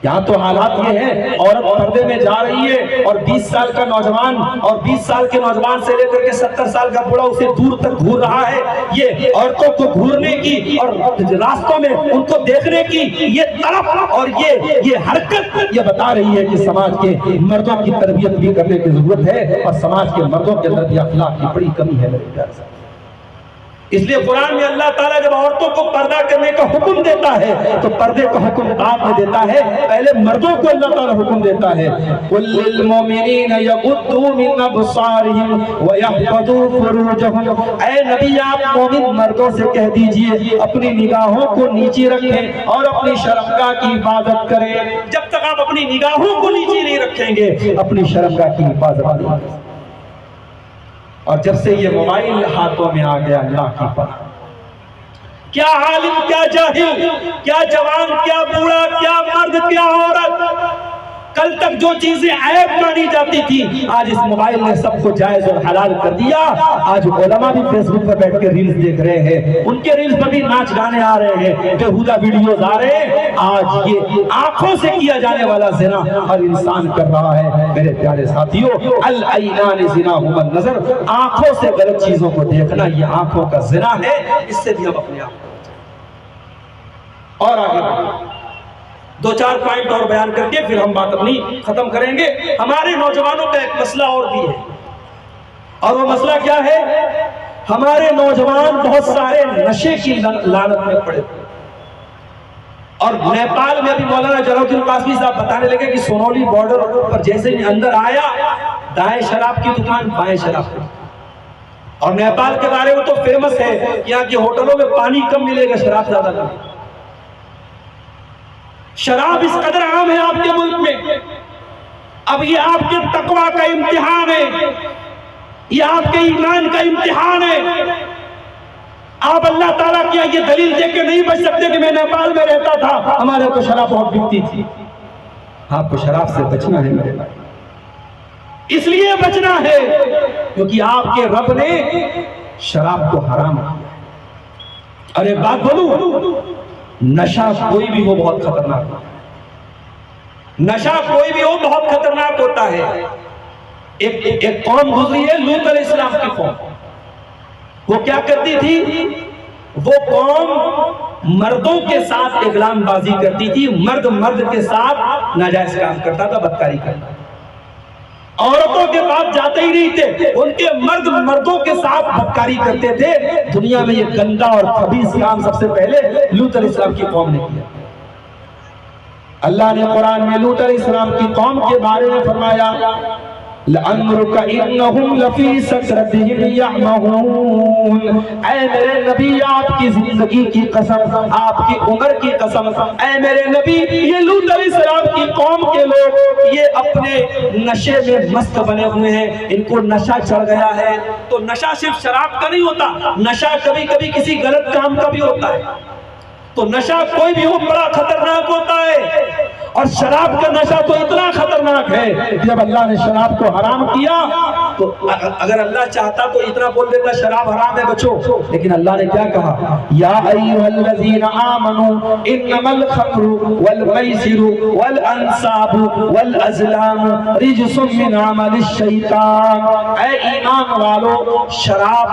یہاں تو حالات یہ ہیں، عورت پردے میں جا رہی ہے اور 20 سال کا نوجوان اور 20 سال کے نوجوان سے لے کر کے 70 سال کا بوڑھا اسے دور تک گھور رہا ہے۔ یہ عورتوں کو گھورنے کی اور راستوں میں ان کو دیکھنے کی یہ طرف اور یہ حرکت یہ بتا رہی ہے کہ سماج کے مردوں کی تربیت بھی کرنے کی ضرورت ہے، اور سماج کے مردوں کے اندر بھی اخلاق کی بڑی کمی ہے میرے پیارے ساتھی۔ اس لیے قرآن میں اللہ تعالیٰ جب عورتوں کو پردہ کرنے کا حکم دیتا ہے تو پردے کا حکم بعد میں دیتا ہے، پہلے مردوں کو اللہ تعالیٰ حکم دیتا ہے۔ قُلْ لِلْمُؤْمِنِينَ يَغُضُّوا مِنْ أَبْصَارِهِمْ وَيَحْفَظُوا فُرُوجَهُمْ، اے نبی آپ مومن مردوں سے کہہ دیجئے اپنی نگاہوں کو نیچے رکھیں اور اپنی شرمگاہ کی حفاظت کریں۔ جب تک آپ اپنی نگاہوں کو نیچے نہیں رکھیں گے، اپنی شرمگاہ کی حفاظت نہیں کریں گے۔ اور جب سے یہ موبائل ہاتھوں میں آ گیا، اللہ کی پناہ، کیا عالم، کیا جاہل، کیا جوان، کیا بوڑھا، کیا مرد، کیا عورت، کل تک جو چیزیں عیب مانی جاتی تھی آج اس موبائل نے سب کو جائز اور حلال کر دیا. آج علماء بھی فیس بک پر بیٹھ کے ریلز دیکھ رہے ہیں, ان کے ریلز پر بھی ناچ گانے آ رہے ہیں, بےہودہ ویڈیوز آ رہے ہیں. آج یہ آنکھوں سے کیا جانے والا زنا ہر انسان کر رہا ہے. میرے پیارے ساتھیوں, العینان زناہما النظر, آنکھوں سے غلط چیزوں کو دیکھنا یہ آنکھوں کا زنا ہے. اس سے بھی ہم اپنے آپ اور آگے بڑھیں. دو چار پوائنٹ اور بیان کر کے پھر ہم بات اپنی ختم کریں گے. ہمارے نوجوانوں کا ایک مسئلہ اور بھی ہے, اور وہ مسئلہ کیا ہے؟ ہمارے نوجوان بہت سارے نشے کی لعنت میں پڑے. اور نیپال میں ابھی مولانا جلال الدین قاسمی صاحب بتانے لگے کہ سونولی بارڈر پر جیسے ہی اندر آیا, دائیں شراب کی دکان, بائیں شراب کی. اور نیپال کے بارے میں تو فیمس ہے کہ یہاں کی ہوٹلوں میں پانی کم ملے گا, شراب زیادہ ملے گا. شراب اس قدر عام ہے آپ کے ملک میں. اب یہ آپ کے تقویٰ کا امتحان ہے, یہ آپ کے ایمان کا امتحان ہے. آپ اللہ تعالیٰ کیا یہ دلیل دے کے نہیں بچ سکتے کہ میں نیپال میں رہتا تھا, ہمارے کو شراب بہت بکتی تھی. آپ کو شراب سے بچنا ہے میرے بھائی, اس لیے بچنا ہے کیونکہ آپ کے رب نے شراب کو حرام کیا. اور ایک بات بولوں, نشہ کوئی بھی ہو بہت خطرناک ہوتا ہے. نشہ کوئی بھی ہو بہت خطرناک ہوتا ہے. ایک قوم گزری ہے, لوط علیہ السلام کی قوم. وہ کیا کرتی تھی؟ وہ قوم مردوں کے ساتھ اغلام بازی کرتی تھی. مرد کے ساتھ ناجائز کام کرتا تھا, بدکاری کرتا تھا. عورتوں کے پاس جاتے ہی نہیں تھے, ان کے مردوں کے ساتھ بدکاری کرتے تھے. دنیا میں یہ گندا اور خبیث کام سب سے پہلے لوط علیہ السلام کی قوم نے کیا. اللہ نے قرآن میں لوط علیہ السلام کی قوم کے بارے میں فرمایا, لَعَمْرُكَ إِنَّهُمْ لَفِي سَكْرَتِهِمْ يَعْمَهُونَ. اے میرے نبی, آپ کی زندگی کی قسم, آپ کی عمر کی قسم, اے میرے نبی, یہ لوط علیہ السلام کی قوم کے لوگ یہ اپنے نشے میں مست بنے ہوئے ہیں. ان کو نشہ چڑھ گیا ہے. تو نشہ صرف شراب کا نہیں ہوتا, نشہ کبھی کبھی کسی غلط کام کا بھی ہوتا ہے. تو نشہ کوئی بھی ہو بڑا خطرناک ہوتا ہے. اور شراب کا نشہ تو اتنا خطرناک ہے کہ جب اللہ نے شراب کو حرام کیا تو اگر اللہ چاہتا تو اتنا بول دیتا شراب حرام ہے بچو, لیکن اللہ نے کیا کہا, یا ایھا الذین آمنوا انما الخمر والمیسر والانصاب والازلام رجس من عمل الشیطان. اے ایمان والو, شراب,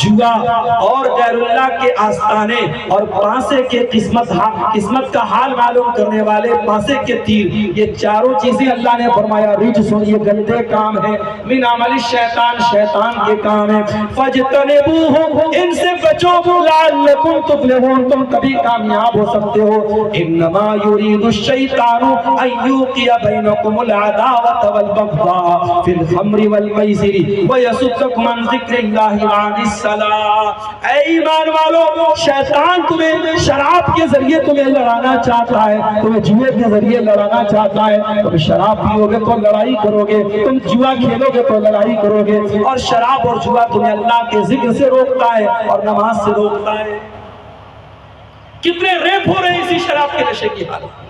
جوا اور غیر اللہ کے آستانے اور پانسے کے قسمت کا حال معلوم کرنے والے پانسے کے تیر, یہ چاروں چیزیں اللہ نے فرمایا رجسن, یہ گندے کام ہیں, من عمل الشیطان, شیطان کے کام ہیں. فاجتنبوہ, ان سے بچو, لعلکم تفلحون, تم کبھی کامیاب ہو سکتے ہو. انما یرید الشیطان ان یوقع بینکم العداوۃ والبغضاء فی الخمر والمیسر ویصدکم عن ذکر اللہ وعن الصلاۃ. اے ایمان والو, شیطان تمہیں شراب کے ذریعے تمہیں لڑانا چاہتا ہے, تمہیں جوئے کے ذریعے لڑانا چاہتا ہے. تم شراب پیو گے تو لڑائی کرو گے, تم جوا کھیلو گے تو لڑائی کرو گے. اور شراب اور جوا تمہیں اللہ کے ذکر سے روکتا ہے اور نماز سے روکتا ہے. کتنے ریپ ہو رہے ہیں اسی شراب کے نشے کی حالت.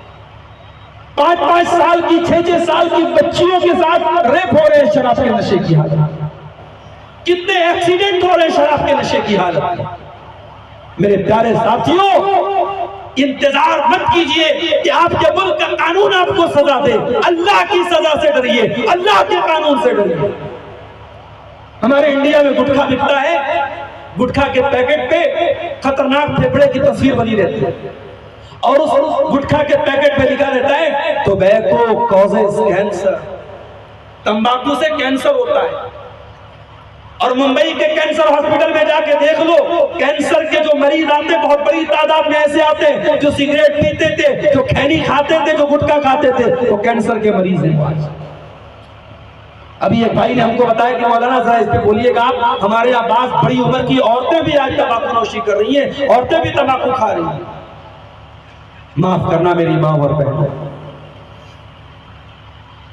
5 سال کی 6 سال کی بچیوں کے ساتھ ریپ ہو رہے ہیں شراب کے نشے کی حالت. کتنے ایکسیڈنٹ ہو رہے ہیں شراب کے نشے کی حالت. میرے پیارے ساتھیوں, انتظار مت کیجئے کہ آپ کے ملک کا قانون آپ کو سزا دے. اللہ کی سزا سے ڈریے, اللہ کے قانون سے ڈریے. ہمارے انڈیا میں گٹکھا بکتا ہے, گٹکھا کے پیکٹ پہ خطرناک پھیپھڑے کی تصویر بنی رہتی ہے, اور اس گٹکھا کے پیکٹ پہ لکھا رہتا ہے ٹوبیکو کازز کینسر, تمباکو سے کینسر ہوتا ہے. اور ممبئی کے کینسر ہاسپٹل میں جا کے دیکھ لو, کینسر کے جو مریض آتے بہت بڑی تعداد میں ایسے آتے ہیں جو سگریٹ پیتے تھے, جو کھینی کھاتے تھے, جو گٹکا کھاتے تھے, وہ کینسر کے مریض ہیں. ابھی ایک بھائی نے ہم کو بتایا کہ مولانا ذرا اس پہ بولیے گا آپ, ہمارے یہاں بعض بڑی عمر کی عورتیں بھی آج تمباکو نوشی کر رہی ہیں, عورتیں بھی تمباکو کھا رہی ہیں. معاف کرنا میری ماں اور بہنوں,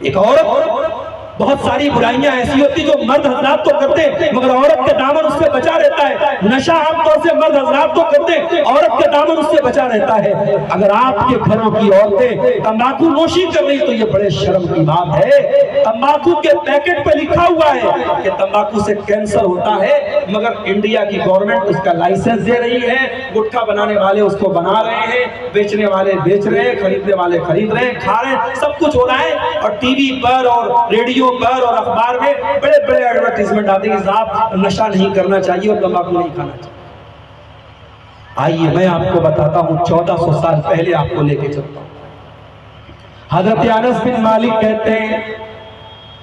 ایک عورت, بہت ساری برائیاں ایسی ہوتی جو مرد حضرات تو کرتے مگر عورت کے دامن اس سے بچا رہتا ہے. نشہ عام طور سے مرد حضرات تو کرتے ہیں، عورت کا دامن اس سے بچا رہتا ہے۔ اگر آپ کے گھروں کی عورتیں تمباکو نوشی کر رہی تو یہ بڑے شرم کی بات ہے۔ تمباکو کے پیکٹ پہ لکھا ہوا ہے کہ تمباکو سے کینسر ہوتا ہے، مگر انڈیا کی گورنمنٹ اس کا لائسنس دے رہی ہے، گٹکا بنانے والے اس کو بنا رہے ہیں، بیچنے والے بیچ رہے ہیں، خریدنے والے خرید رہے ہیں، کھا رہے ہیں، سب کچھ ہو رہا ہے۔ اور ٹی وی پر اور ریڈیو پر اور اخبار میں بڑے بڑے ایڈورٹائزمنٹ آتے ہیں کہ صاحب نشہ نہیں کرنا چاہیے اور تمباکو نہیں کھانا چاہیے۔ آئیے میں آپ کو بتاتا ہوں 1400 سال پہلے آپ کو لے کے چلتا ہوں۔ حضرت انس بن مالک کہتے ہیں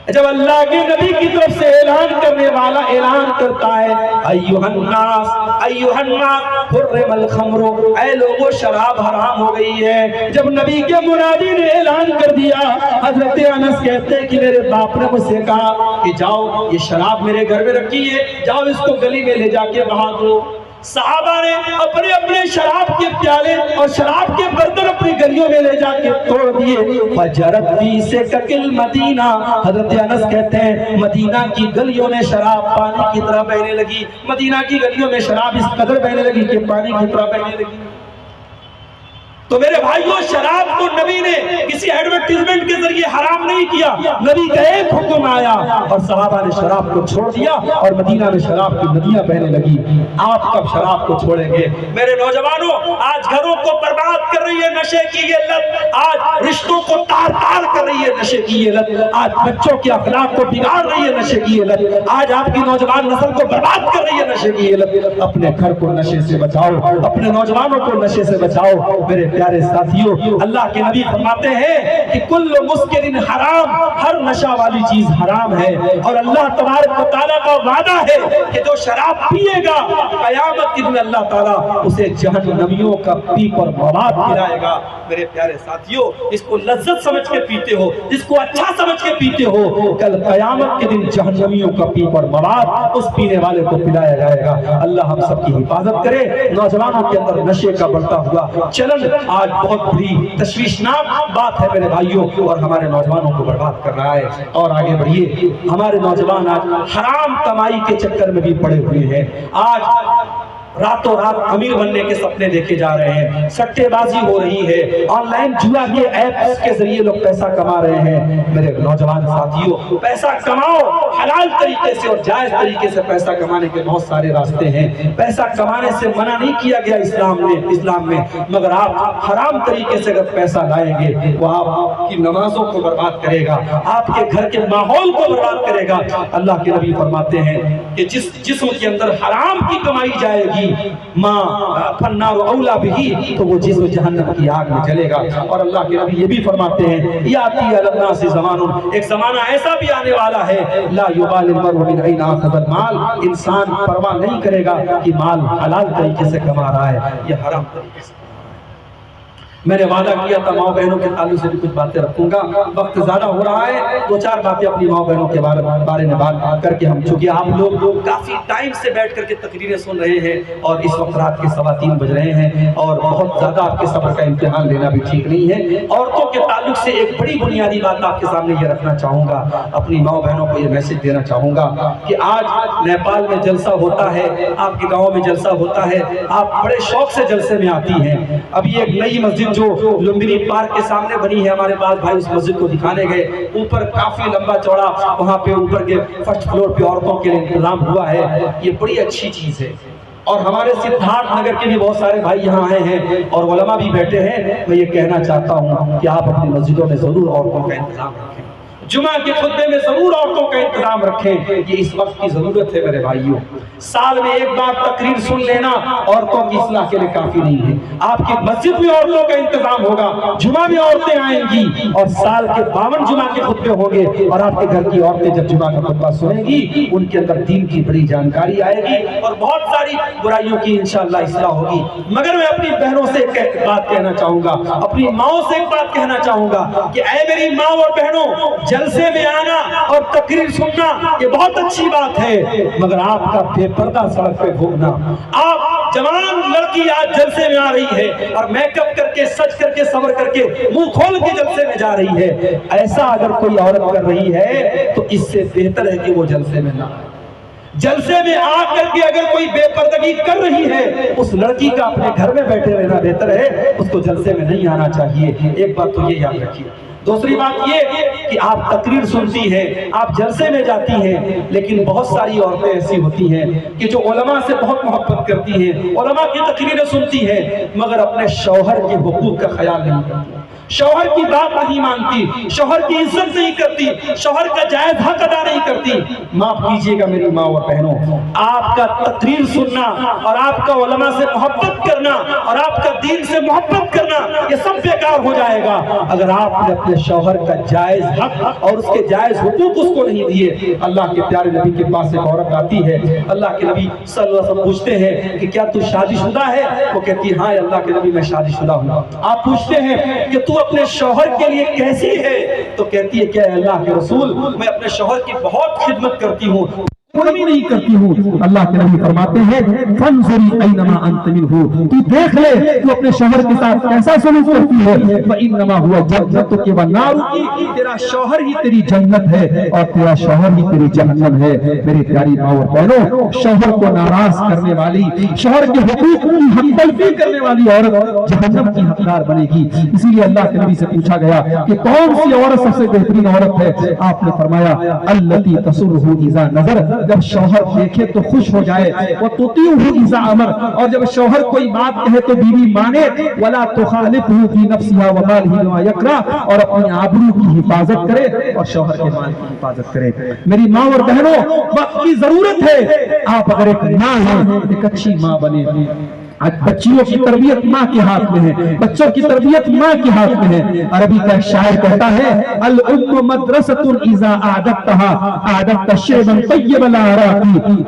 جب اللہ کے نبی کی طرف سے اعلان کرنے والا اعلان کرتا ہے ایھا الناس حرم الخمر، اے لوگوں شراب حرام ہو گئی ہے، جب نبی کے منادی نے اعلان کر دیا، حضرت انس کہتے ہیں کہ میرے باپ نے مجھ سے کہا کہ جاؤ یہ شراب میرے گھر میں رکھی ہے، جاؤ اس کو گلی میں لے جا کے بہا دو۔ صحابہ نے اپنے اپنے شراب کے پیالے اور شراب کے برتن اپنی گلیوں میں لے جا کے توڑ دیے۔ فجرت فی سکک المدینہ، حضرت انس کہتے ہیں مدینہ کی گلیوں میں شراب پانی کی طرح بہنے لگی، مدینہ کی گلیوں میں شراب اس قدر بہنے لگی کہ پانی کی طرح بہنے لگی۔ تو میرے بھائیوں شراب کو نبی نے کسی ایڈورٹائزمنٹ کے ذریعے حرام نہیں کیا، نبی کا ایک حکم آیا اور صحابہ نے شراب کو چھوڑ دیا اور مدینہ میں شراب کی ندیاں بہنے لگی۔ آپ کب شراب کو چھوڑیں گے؟ میرے نوجوانوں آج گھروں کو برباد کر رہی ہے نشے کی یہ لت، آج رشتوں کو تار تار کر رہی ہے نشے کی یہ لت، آج بچوں کے اخلاق کو بگاڑ رہی ہے نشے کی یہ لت، آج آپ کی نوجوان نسل کو برباد کر رہی ہے نشے کی یہ لت۔ اپنے گھر کو نشے سے بچاؤ، اپنے نوجوانوں کو نشے سے بچاؤ۔ میرے پیارے ساتھیوں اللہ کے نبی فرماتے ہیں کہ کل مسکر حرام، ہر نشہ والی چیز حرام ہے، اور اللہ تبارک و تعالیٰ کا وعدہ ہے کہ جو شراب پیے گا قیامت کے دن اللہ تعالیٰ اسے جہنمیوں کا پیپ اور مواد پلائے گا۔ میرے پیارے ساتھیوں اس کو لذت سمجھ کے پیتے ہو، اس کو اچھا سمجھ کے پیتے ہو، کل قیامت کے دن جہنمیوں کا پیپ اور مواد اس پینے والے کو پلایا جائے گا۔ اللہ ہم سب کی حفاظت کرے۔ نوجوانوں کے اندر نشے کا بڑھتا ہوا چلن آج بہت بڑی تشویشناک بات ہے میرے بھائیوں، اور ہمارے نوجوانوں کو برباد کر رہا ہے۔ اور آگے بڑھیے، ہمارے نوجوان آج حرام کمائی کے چکر میں بھی پڑے ہوئے ہیں، آج راتوں رات امیر بننے کے سپنے دیکھے جا رہے ہیں، سٹے بازی ہو رہی ہے، آن لائن جوا کے ایپس کے ذریعے لوگ پیسہ کما رہے ہیں۔ میرے نوجوان ساتھیوں پیسہ کماؤ حلال طریقے سے اور جائز طریقے سے، پیسہ کمانے کے بہت سارے راستے ہیں، پیسہ کمانے سے منع نہیں کیا گیا اسلام میں، مگر آپ حرام طریقے سے اگر پیسہ لائیں گے وہ آپ کی نمازوں کو برباد کرے گا، آپ کے گھر کے ماحول کو برباد کرے گا۔ اللہ کے نبی فرماتے ہیں کہ جس جسم کے اندر حرام کی کمائی جائے گی ماں فنار اولا بھی، تو وہ جسم جہنم کی آگ میں جلے گا۔ اور اللہ کے نبی یہ بھی فرماتے ہیں یاتی علی الناس زمان، ایک زمانہ ایسا بھی آنے والا ہے لا یبالی المرء من این اخذ المال، انسان پرواہ نہیں کرے گا کہ مال حلال طریقے سے کما رہا ہے یا حرام طریقے سے۔ میں نے وعدہ کیا تھا ماؤں بہنوں کے تعلق سے بھی کچھ باتیں رکھوں گا، وقت زیادہ ہو رہا ہے، دو چار باتیں اپنی ماؤں بہنوں کے بارے میں بات کر کے ہم، چونکہ آپ لوگ کافی ٹائم سے بیٹھ کر کے تقریریں سن رہے ہیں اور اس وقت رات کے 3:15 بج رہے ہیں اور بہت زیادہ آپ کے صبر کا امتحان لینا بھی ٹھیک نہیں ہے۔ عورتوں کے تعلق سے ایک بڑی بنیادی بات آپ کے سامنے یہ رکھنا چاہوں گا، اپنی ماؤں بہنوں کو یہ میسج دینا چاہوں گا کہ آج نیپال میں جلسہ ہوتا ہے، آپ کے گاؤں میں جلسہ ہوتا ہے، آپ بڑے شوق سے جلسے میں آتی ہیں۔ ابھی ایک نئی مسجد جو لمبنی پارک کے سامنے بنی ہے، ہمارے پاس بھائی اس مسجد کو دکھانے گئے، اوپر کافی لمبا چوڑا وہاں پہ اوپر کے فرسٹ فلور پہ عورتوں کے لیے انتظام ہوا ہے، یہ بڑی اچھی چیز ہے۔ اور ہمارے سدھارتھ نگر کے بھی بہت سارے بھائی یہاں آئے ہیں اور علماء بھی بیٹھے ہیں، میں یہ کہنا چاہتا ہوں کہ آپ اپنی مسجدوں میں ضرور عورتوں کا انتظام رکھیں، جمعہ کے خطبے میں ضرور عورتوں کا انتظام رکھیں، یہ اس وقت کی ضرورت ہے میرے بھائیوں۔ سال میں ایک بار تقریر سن لینا عورتوں کی اصلاح کے لیے کافی نہیں ہے، آپ کی مسجد میں عورتوں کا انتظام ہوگا، جمعہ میں عورتیں آئیں گی اور سال کے 52 جمعہ کے خطبے ہوں گے، اور آپ کے گھر کی عورتیں جب جمعہ کا خطبہ سنیں گی ان کے اندر دین کی بڑی جانکاری آئے گی اور بہت ساری برائیوں کی انشاءاللہ اصلاح ہوگی۔ مگر میں اپنی بہنوں سے ایک بات کہنا چاہوں گا، اپنی ماؤں سے ایک بات کہنا چاہوں گا کہ اے میری ماں اور بہنوں، جلسے میں آنا اور تقریر سننا یہ بہت اچھی بات ہے، مگر آپ کا بے پردہ سڑک پہ گھومنا، آپ جوان لڑکی آج جلسے میں آ رہی ہے اور میک اپ کر کے سج کر کے صبر کر کے منہ کھول کے جلسے میں جا رہی ہے، ایسا اگر کوئی عورت کر رہی ہے تو اس سے بہتر ہے کہ وہ جلسے میں نہ آئے۔ جلسے میں آ کر کے اگر کوئی بے پردگی کر رہی ہے، اس لڑکی کا اپنے گھر میں بیٹھے رہنا بہتر ہے، اس کو جلسے میں نہیں آنا چاہیے۔ ایک بات تو یہ یاد رکھیے۔ دوسری بات یہ کہ آپ تقریر سنتی ہیں، آپ جلسے میں جاتی ہیں، لیکن بہت ساری عورتیں ایسی ہوتی ہیں کہ جو علماء سے بہت محبت کرتی ہیں، علماء کی تقریریں سنتی ہیں، مگر اپنے شوہر کے حقوق کا خیال نہیں کرتی، شوہر کی بات نہیں مانتی، شوہر کی عزت نہیں کرتی، شوہر کا جائز حق ادا نہیں کرتی۔ معاف کیجئے گا میری ماں اور بہنوں، آپ کا تقریر سننا اور آپ کا علماء سے محبت کرنا اور آپ کا دین سے محبت کرنا، یہ سب بیکار ہو جائے گا اگر آپ نے اپنے شوہر کا جائز حق اور اس کے جائز حقوق اس کو نہیں دیے۔ اللہ کے پیارے نبی کے پاس ایک عورت آتی ہے، اللہ کے نبی صلی اللہ علیہ وسلم پوچھتے ہیں کہ کیا تو شادی شدہ ہے؟ وہ کہتی ہے ہاں اللہ کے نبی میں شادی شدہ ہوں۔ آپ پوچھتے ہیں کہ تو اپنے شوہر کے لیے کیسی ہے؟ تو کہتی ہے کہ اے اللہ کے رسول، میں اپنے شوہر کی بہت خدمت کرتی ہوں، کمی نہیں کرتی ہوں۔ اللہ کے نبی فرماتے ہیں فانظری اینما انت منہ، تو دیکھ لے تو اپنے شوہر کے ساتھ کیسا سلوک کرتی ہے۔ فانما هو جنتک ونارک، تیرا شوہر ہی تیری جنت ہے اور تیرا شوہر ہی تیری جہنم ہے۔ میری پیاری ماں اور بہنوں، شوہر کو ناراض کرنے والی، شوہر کے حقوق کی حق تلفی کرنے والی عورت جہنم کی حقدار بنے گی۔ اسی لیے اللہ کے نبی سے پوچھا گیا کہ کون سی عورت سب سے بہترین عورت ہے؟ آپ نے فرمایا التی تسرہ اذا نظر، جب شوہر دیکھے تو خوش ہو جائے، وَتُطِيعُهُ إِذَا أَمَرَ، اور جب شوہر کوئی بات کہے تو بیوی مانے، وَلَا تُخَالِفْهُ فِي نَفْسِهَا وَمَالِهِ بِمَا يَكْرَهُ، اور اپنی آبرو کی حفاظت کرے اور شوہر کے مال کی حفاظت کرے۔ میری ماں اور بہنوں، وقت کی ضرورت ہے، آپ اگر ایک ماں ہیں ایک اچھی ماں بنے۔ بچیوں کی تربیت ماں کے ہاتھ میں ہے، بچوں کی تربیت ماں کے ہاتھ میں ہے۔ عربی کا شاعر کہتا ہے الام مدرسۃ اذا اعددتها اعددت شعبا طیب الاعراق،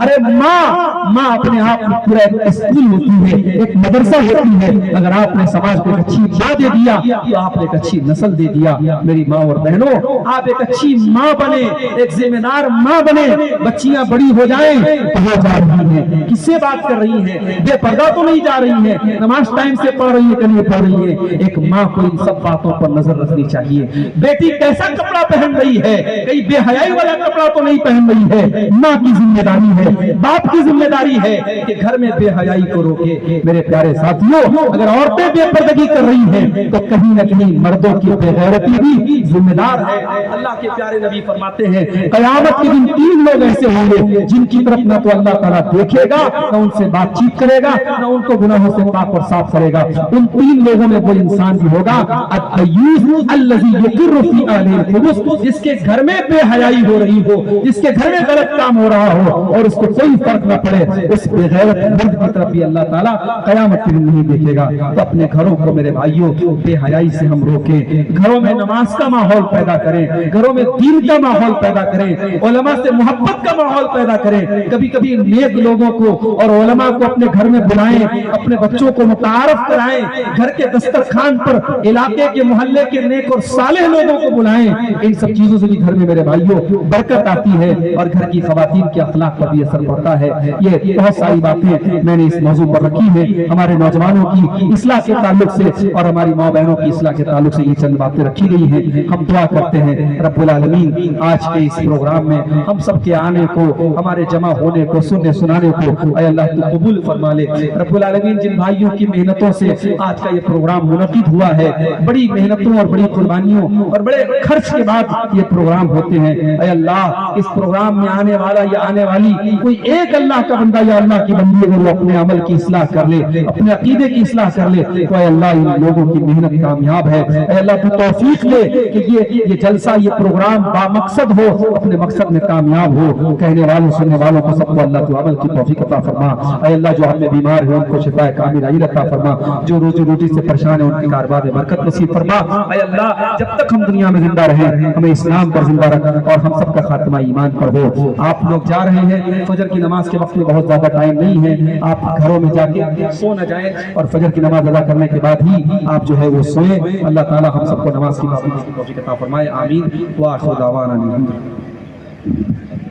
ارے ماں اپنے آپ میں پورا ایک اسکول ہوتی ہے، ایک مدرسہ ہوتی ہے۔ اگر آپ نے سماج کو ایک اچھی ماں دے دیا تو آپ نے ایک اچھی نسل دے دیا۔ میری ماں اور بہنوں، آپ ایک اچھی ماں بنے، ایک ذمہ دار ماں بنے۔ بچیاں بڑی ہو جائیں کہاں جا رہی ہیں، کس سے بات کر رہی ہیں، بے پردہ تو نہیں جا رہی ہے، نماز ٹائم سے پڑھ رہی ہے کہ نہیں پڑھ رہی ہے۔ ایک ماں کو ان سب باتوں پر نظر رکھنی چاہیے۔ بیٹی کیسا کپڑا پہن رہی ہے، کہیں بے حیائی والا کپڑا تو نہیں پہن رہی ہے۔ ماں کی ذمہ داری ہے، باپ کی ذمہ داری ہے کہ گھر میں بے حیائی کو روکے۔ میرے پیارے ساتھیوں، اگر عورتیں بے پردگی کر رہی ہیں تو کہیں نہ کہیں مردوں کی بے غیرتی بھی ذمہ دار ہے۔ اللہ کے پیارے نبی فرماتے ہیں قیامت کے دن 3 لوگ ایسے ہوں گے جن کی طرف نہ تو اللہ تعالیٰ دیکھے گا، نہ ان سے بات چیت کرے گا، نہ ان کو گناہوں سے پاک اور صاف کرے گا۔ ان 3 لوگوں میں وہ انسان بھی ہوگا الدیوث الذی یقر فی اہلہ الخبث، جس کے گھر میں بے حیائی ہو رہی ہو، جس کے گھر میں غلط کام ہو رہا ہو اور اس کو کوئی فرق نہ پڑے، اس بے غیرت مرد کی طرف بھی اللہ تعالیٰ قیامت کے دن نہیں دیکھے گا۔ تو اپنے گھروں کو میرے بھائیوں بے حیائی سے ہم روکیں، گھروں میں نماز کا ماحول پیدا کریں، گھروں میں دین کا ماحول پیدا کریں، علماء سے محبت کا ماحول پیدا کریں۔ کبھی کبھی نیک لوگوں کو اور علماء کو اپنے گھر میں بلائیں، اپنے بچوں کو متعارف کرائیں، گھر کے دسترخوان پر علاقے کے محلے کے نیک اور صالح لوگوں کو بلائیں۔ ان سب چیزوں سے بھی گھر میں میرے بھائیوں برکت آتی ہے اور گھر کی خواتین کے اخلاق پر بھی اثر پڑتا ہے۔ یہ بہت ساری باتیں میں نے اس موضوع پر رکھی ہیں، ہمارے نوجوانوں کی اصلاح کے تعلق سے اور ہماری ماں بہنوں کی اصلاح کے تعلق سے یہ چند باتیں رکھی گئی ہیں۔ ہم دعا کرتے ہیں رب العالمین آج کے اس پروگرام میں ہم سب کے آنے کو، ہمارے جمع ہونے کو، سننے سنانے کو اے اللہ تو قبول فرما لے۔ رب العالمین جن بھائیوں کی محنتوں سے آج کا یہ پروگرام منعقد ہوا ہے، بڑی محنتوں اور بڑی قربانیوں اور بڑے خرچ کے بعد یہ پروگرام ہوتے ہیں، اے اللہ اس پروگرام میں آنے والا یا آنے والی کوئی ایک اللہ کا بندہ یا اللہ کی بندی اگر وہ اپنے عمل کی اصلاح کر لے، اپنے عقیدے کی اصلاح کر لے تو اے اللہ ان لوگوں کی محنت کامیاب ہے۔ اے اللہ تو توفیق دے کہ یہ جلسہ، یہ پروگرام با مقصد ہو، اپنے مقصد میں کامیاب ہو۔ کہنے والوں سننے والوں کو سب کو اللہ تو عمل کی توفیق عطا فرما۔ اے اللہ جو ہم میں بیمار ہیں ان کو شفا کامل عطا فرما، جو روزی روٹی سے پریشان ہیں ان کی کاروبار میں برکت نصیب فرما۔ اے اللہ جب تک ہم دنیا میں زندہ رہیں ہمیں اسلام پر زندہ رکھ اور ہم سب کا خاتمہ ایمان پر ہو۔ آپ لوگ جا رہے ہیں، فجر کی نماز کے وقت میں بہت زیادہ ٹائم نہیں ہے، آپ گھروں میں جا کے سو نہ جائیں اور فجر کی نماز ادا کرنے کے بعد ہی آپ جو ہے وہ سوئیں۔ اللہ تعالی ہم سب کو نماز کی توفیق عطا فرمائے، آمین۔ وآخر دعوانا الحمدللہ۔